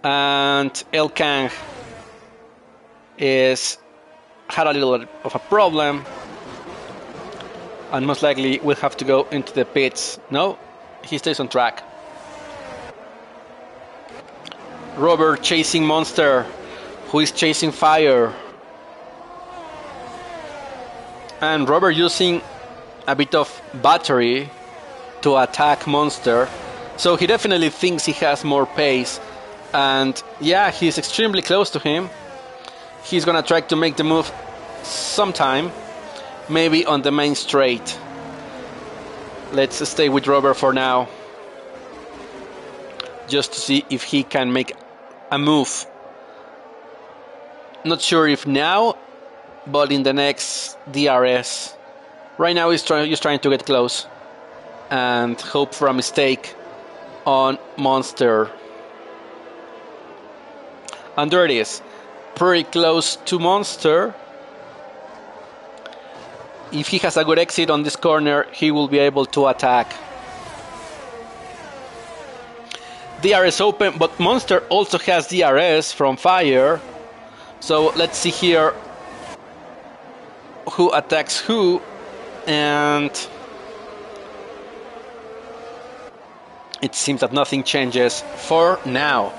And El Kang had a little bit of a problem. And most likely will have to go into the pits. No, he stays on track. Robert chasing Monster, who is chasing Fire. And Robert using a bit of battery to attack Monster. So he definitely thinks he has more pace. And yeah, he's extremely close to him. He's gonna try to make the move sometime. Maybe on the main straight. Let's stay with Robert for now. Just to see if he can make a move. Not sure if now, but in the next DRS. Right now he's trying to get close and hope for a mistake on Monster. And there it is. Pretty close to Monster. If he has a good exit on this corner, he will be able to attack. DRS open, but Monster also has DRS from Fire. So let's see here who attacks who. And it seems that nothing changes for now.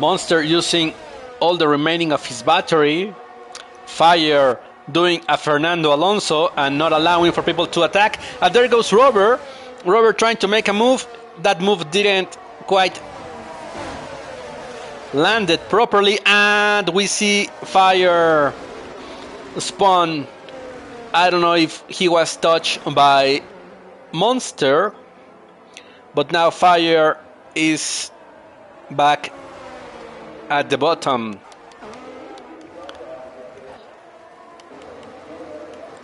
Monster using all the remaining of his battery. Fire doing a Fernando Alonso and not allowing for people to attack. And there goes Robert. Robert trying to make a move. That move didn't quite land it properly. And we see Fire spawn. I don't know if he was touched by Monster. But now Fire is back at the bottom.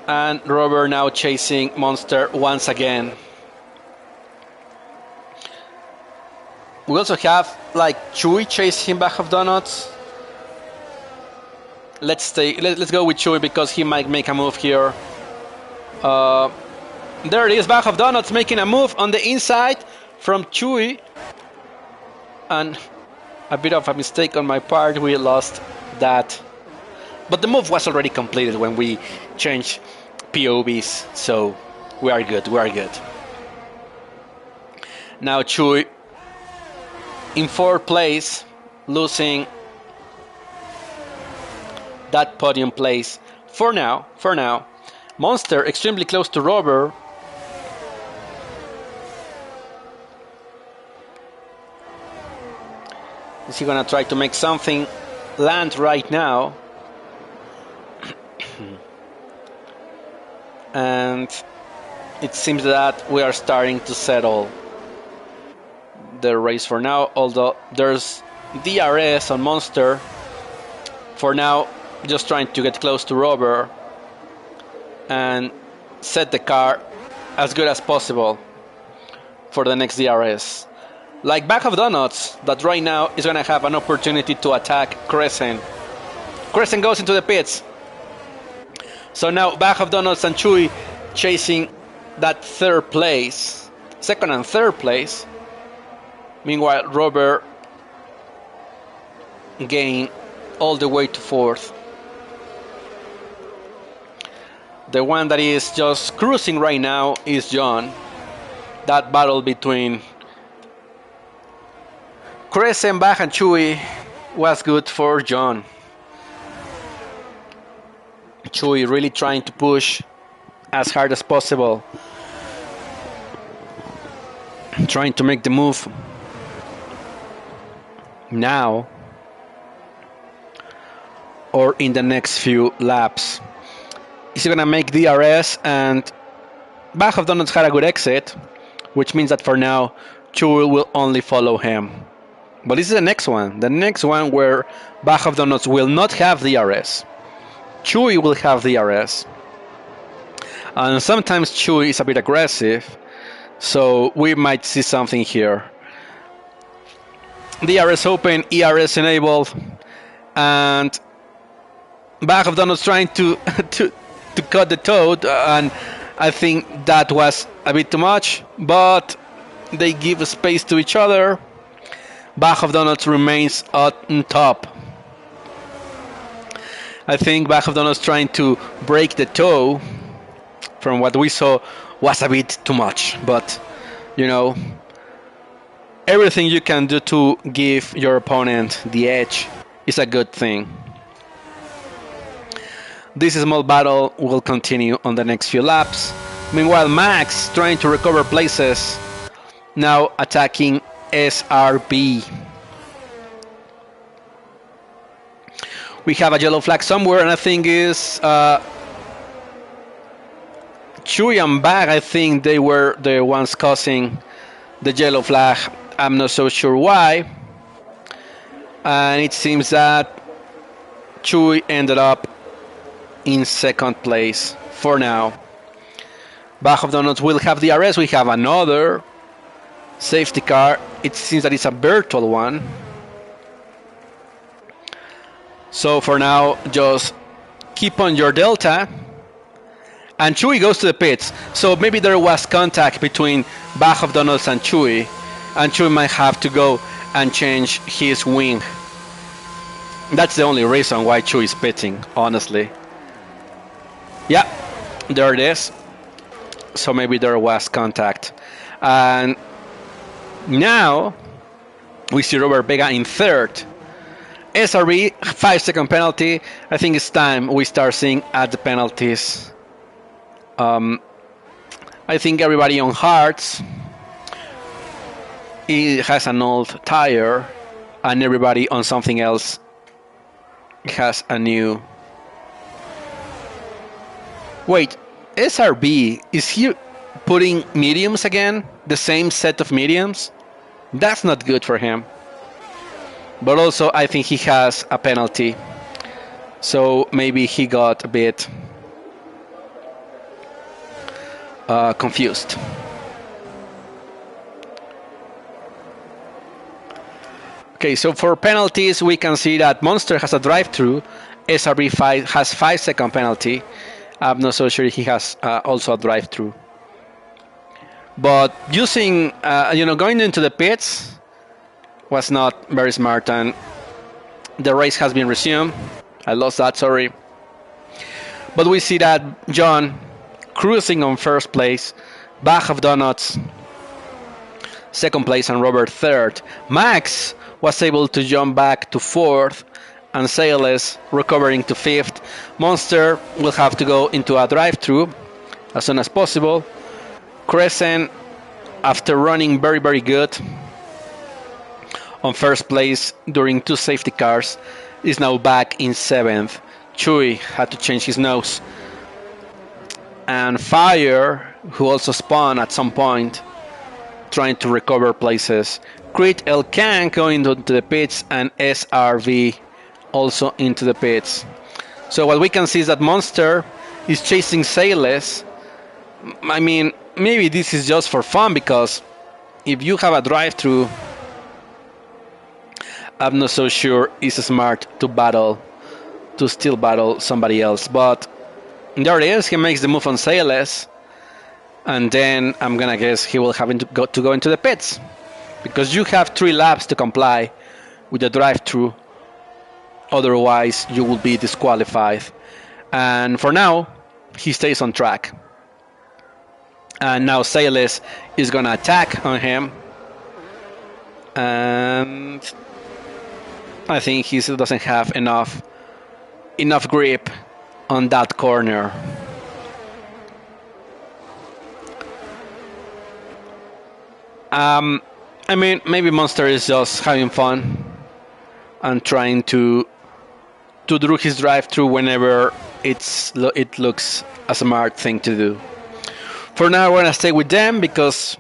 And Robert now chasing Monster once again. We also have like Chewy chasing Bag of Donuts. Let's go with Chewy because he might make a move here. There it is, Bag of Donuts making a move on the inside from Chewy. And a bit of a mistake on my part, we lost that. But the move was already completed when we changed POVs, so we are good, we are good. Now Chewy in 4th place, losing that podium place for now. Monster extremely close to Robert. Is he gonna try to make something land right now? And it seems that we are starting to settle the race for now, although there's DRS on Monster. For now, just trying to get close to Robert and set the car as good as possible for the next DRS. Like Bag of Donuts, that right now is going to have an opportunity to attack Crescent. Crescent goes into the pits. So now Bag of Donuts and Chewy chasing that third place, second and third place. Meanwhile, Robert getting all the way to fourth. The one that is just cruising right now is John. That battle between Crescent, Bach, and Chewy was good for John. Chewy really trying to push as hard as possible, trying to make the move now or in the next few laps. He's gonna make DRS, and Bag of Donuts had a good exit, which means that for now Chewy will only follow him. But this is the next one where Bag of Donuts will not have DRS. Chewy will have DRS, and sometimes Chewy is a bit aggressive, so we might see something here. DRS open, ERS enabled, and Bag of Donuts trying to cut the toad, and I think that was a bit too much, but they give space to each other. Bag of Donuts remains on top. I think Bag of Donuts trying to break the toe, from what we saw, was a bit too much, but you know, everything you can do to give your opponent the edge is a good thing. This small battle will continue on the next few laps. Meanwhile, Max trying to recover places, now attacking SRB. We have a yellow flag somewhere, and I think is Chewy and Bag. I think they were the ones causing the yellow flag. I'm not so sure why. And it seems that Chewy ended up in second place for now. Bag of Donuts will have DRS. We have another safety car. It seems that it's a virtual one. So for now, just keep on your delta. And Chewy goes to the pits. So maybe there was contact between Bag of Donuts and Chewy might have to go and change his wing. That's the only reason why Chewy is pitting, honestly. Yeah, there it is. So maybe there was contact. And now we see Robert Vega in third. SRB, 5-second penalty. I think it's time we start seeing at the penalties. I think everybody on hards, it has an old tire, and everybody on something else has a new. Wait, SRB, is he putting mediums again? The same set of mediums? That's not good for him. But also, I think he has a penalty. So maybe he got a bit confused. Okay, so for penalties, we can see that Monster has a drive-through. SRB has 5-second penalty. I'm not so sure he has also a drive-through. But using, going into the pits was not very smart, and the race has been resumed. I lost that, sorry. But we see that John cruising on first place, Bag of Donuts second place, and Robert third. Max was able to jump back to fourth, and Sayles recovering to fifth. Monster will have to go into a drive-through as soon as possible. Crescent, after running very, very good on first place during 2 safety cars, is now back in 7th. Chewy had to change his nose. And Fire, who also spawned at some point, trying to recover places. Crit El Kang going into the pits, and SRV also into the pits. So what we can see is that Monster is chasing Sayles. I mean, maybe this is just for fun, because if you have a drive-through, I'm not so sure it's smart to still battle somebody else. But There it is. He makes the move on Sayles. And then I'm going to guess he will have to go into the pits. Because you have 3 laps to comply with the drive-through. Otherwise, you will be disqualified. And for now, he stays on track. And now Sayles is going to attack on him. And I think he still doesn't have enough grip on that corner. I mean, maybe Monster is just having fun and trying to do his drive-through whenever it looks a smart thing to do. For now, we're gonna stay with them because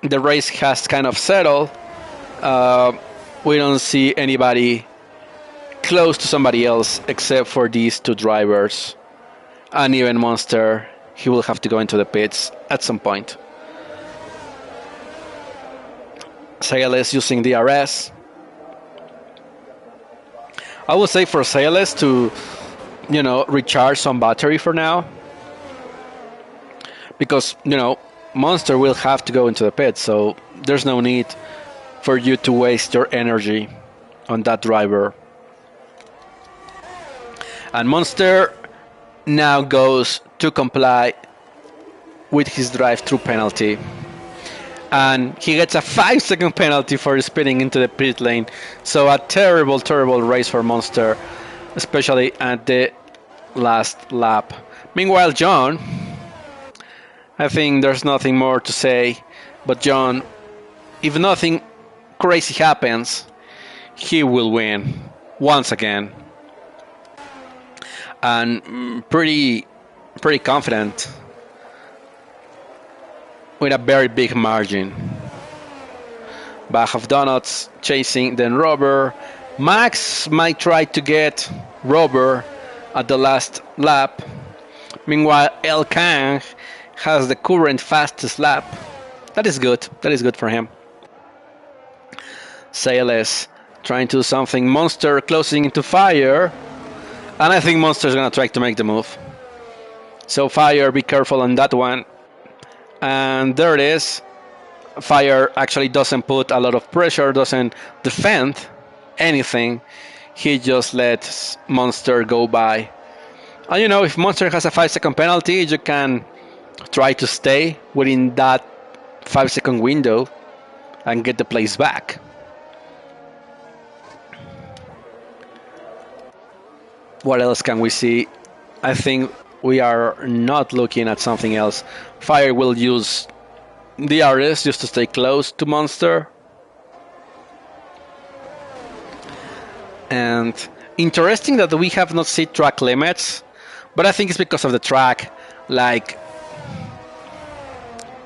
the race has kind of settled. We don't see anybody close to somebody else except for these 2 drivers, and even Monster. He will have to go into the pits at some point. Sayles using DRS. I would say for Sayles to, recharge some battery for now. Because, Monster will have to go into the pit, so there's no need for you to waste your energy on that driver. And Monster now goes to comply with his drive-through penalty. And he gets a 5-second penalty for spinning into the pit lane. So a terrible, terrible race for Monster, especially at the last lap. Meanwhile, John, I think there's nothing more to say, but John, if nothing crazy happens, he will win once again. And pretty confident, with a very big margin. Bag of Donuts chasing then Robert. Max might try to get Robert at the last lap. Meanwhile, El Kang has the current fastest lap. That is good. That is good for him. Sayles trying to do something. Monster closing into Fire. And I think Monster's going to try to make the move. So Fire, be careful on that one. And there it is. Fire actually doesn't put a lot of pressure, doesn't defend anything. He just lets Monster go by. And if Monster has a 5-second penalty, you can try to stay within that 5-second window and get the place back. What else can we see? I think we are not looking at something else. Fire will use DRS just to stay close to Monster. And interesting that we have not seen track limits, but I think it's because of the track. Like,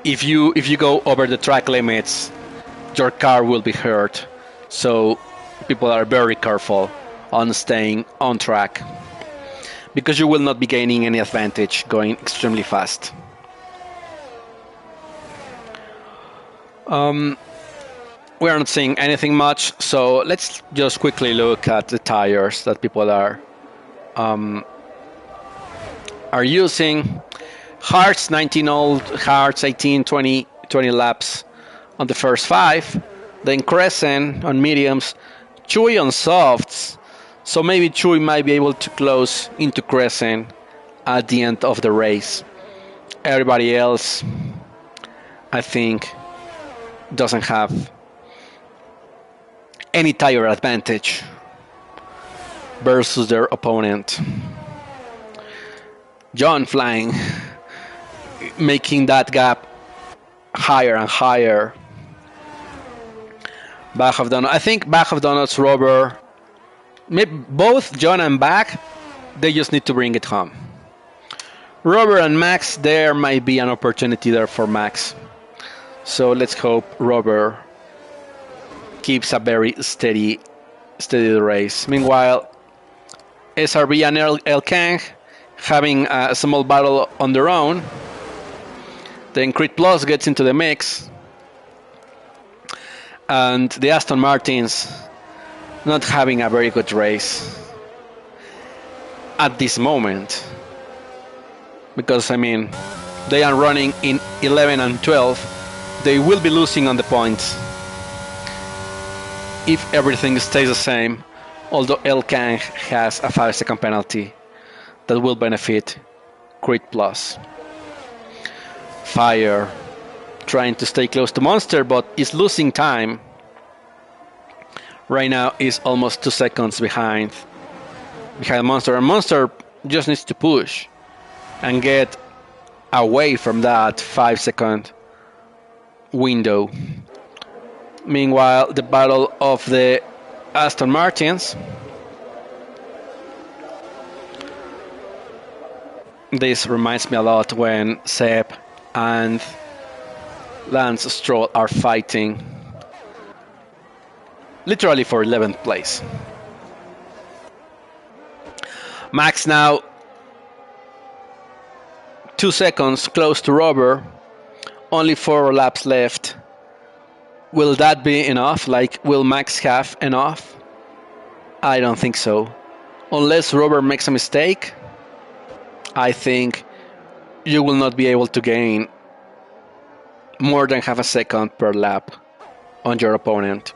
if you go over the track limits, your car will be hurt. So people are very careful on staying on track, because you will not be gaining any advantage going extremely fast. We are not seeing anything much, so let's just quickly look at the tires that people are using. Hards 19 old, Hards 18, 20 laps on the first 5. Then Crescent on mediums, Chewy on softs. So maybe Chewy might be able to close into Crescent at the end of the race. Everybody else, I think, doesn't have any tire advantage versus their opponent. John flying, making that gap higher and higher. Bag of Donuts. I think Bag of Donuts, Robert, both John and Bag, they just need to bring it home. Robert and Max, there might be an opportunity there for Max. So let's hope Robert keeps a very steady race. Meanwhile, SRB and El Kang having a small battle on their own. Then Crit Plus gets into the mix. And the Aston Martins not having a very good race at this moment. because I mean they are running in 11 and 12. They will be losing on the points if everything stays the same, although El Kang has a 5-second penalty that will benefit Crit Plus. Fire trying to stay close to Monster, but is losing time. Right now is almost 2 seconds behind Monster, and Monster just needs to push and get away from that 5-second window. Meanwhile, the battle of the Aston Martins. This reminds me a lot when Seb and Lance Stroll are fighting literally for 11th place. Max now 2 seconds close to Robert, only 4 laps left. Will that be enough? Like, will Max have enough? I don't think so. Unless Robert makes a mistake, I think you will not be able to gain more than half a second per lap on your opponent.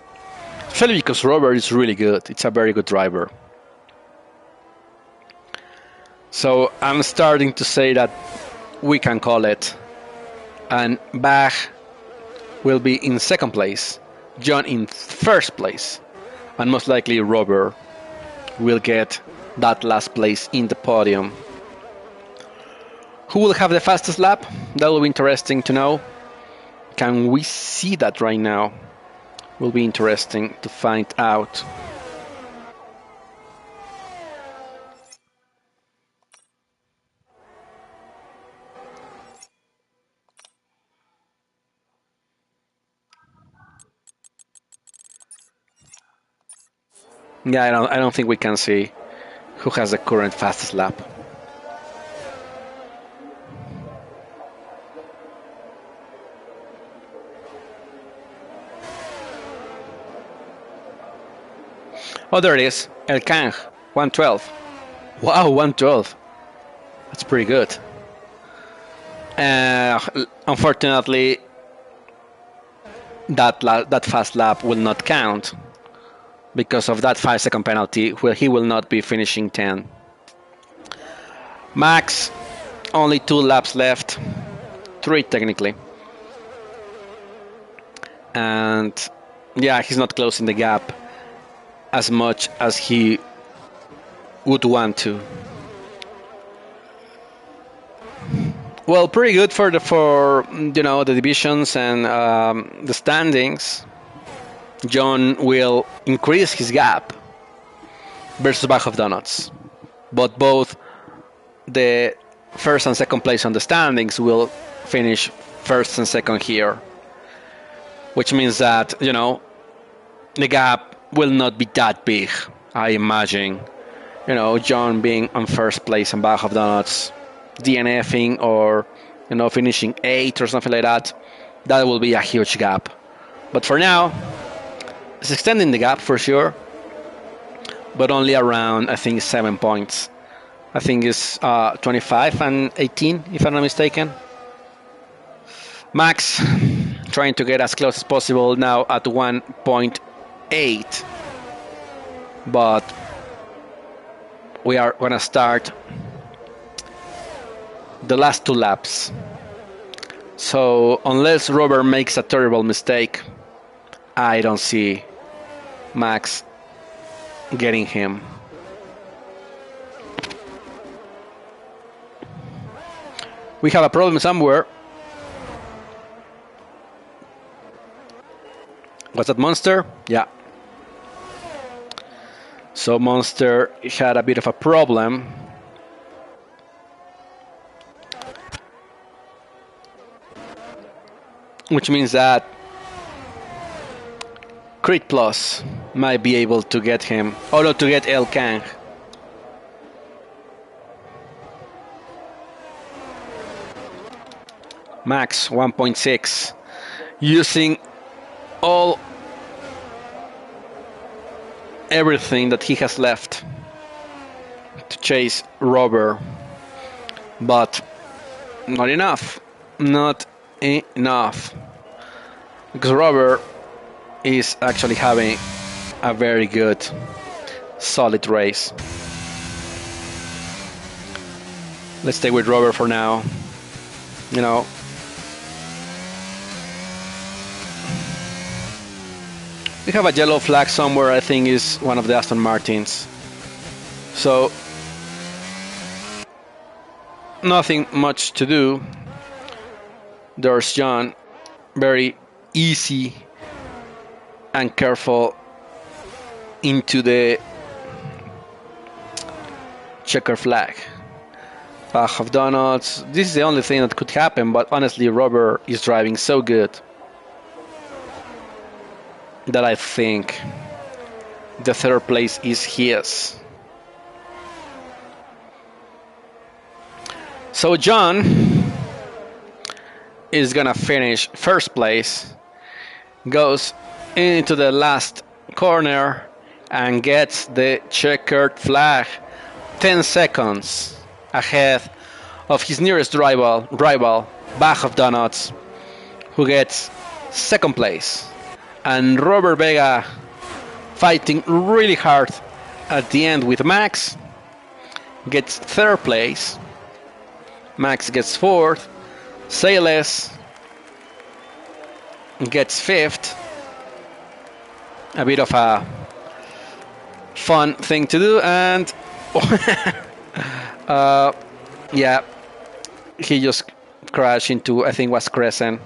Especially because Robert is really good. It's a very good driver. So I'm starting to say that we can call it. And Bach will be in 2nd place, John in 1st place, and most likely Robert will get that last place in the podium. Who will have the fastest lap? That will be interesting to know. Can we see that right now? Will be interesting to find out. Yeah, I don't think we can see who has the current fastest lap. Oh, there it is. El Kang, 112. Wow, 112. That's pretty good. Unfortunately, that fast lap will not count because of that 5-second penalty, where he will not be finishing 10. Max, only 2 laps left. 3 technically. And yeah, he's not closing the gap as much as he would want to. Well, pretty good for the divisions and the standings. John will increase his gap versus Bag of Donuts, but both the 1st and 2nd place on the standings will finish 1st and 2nd here, which means that the gap will not be that big. I imagine, John being on 1st place and Bag of Donuts DNFing or finishing 8th or something like that. That will be a huge gap. But for now, it's extending the gap for sure, but only around, I think, 7 points. I think it's 25 and 18, if I'm not mistaken. Max trying to get as close as possible now at 1.8, but we are going to start the last 2 laps. So unless Robert makes a terrible mistake, I don't see Max getting him. We have a problem somewhere. Was that Monster? Yeah. So Monster had a bit of a problem. Which means that Crit Plus might be able to get him, or not to get El Kang. Max 1.6, using everything that he has left to chase Robert, but Not enough. Not enough. Because Robert is actually having a very good, solid race. Let's stay with Robert for now. You know, we have a yellow flag somewhere. I think is one of the Aston Martins. So nothing much to do. There's John, very easy and careful into the checker flag. Bach of Donuts. This is the only thing that could happen, but honestly, Robert is driving so good that I think the third place is his. So John is gonna finish first place, goes into the last corner and gets the checkered flag 10 seconds ahead of his nearest rival Bach of Donuts, who gets second place, and Robert Vega fighting really hard at the end with Max gets third place. Max gets fourth. Sayles gets fifth. A bit of a fun thing to do, and yeah, he just crashed into, I think was Crescent.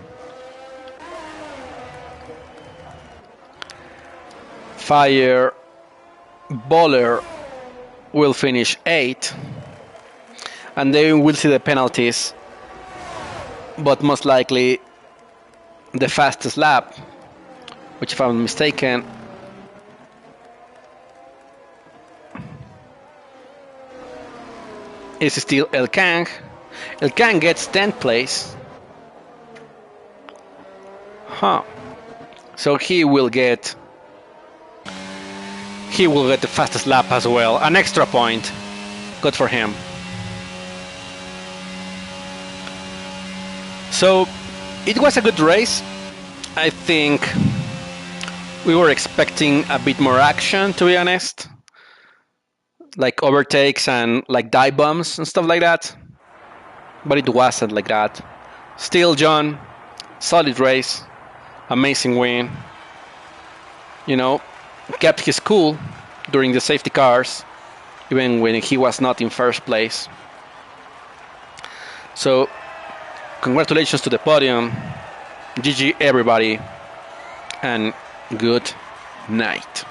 Fire Bowler will finish 8th, and then we'll see the penalties, but most likely the fastest lap, which if I'm not mistaken is still El Kang. El Kang gets 10th place. So he will get the fastest lap as well. An extra point. Good for him. So it was a good race. I think we were expecting a bit more action, to be honest, like overtakes and like dive bombs and stuff like that, but it wasn't like that. Still, John, solid race, amazing win. You know, kept his cool during the safety cars, even when he was not in first place. So congratulations to the podium. GG everybody, and good night.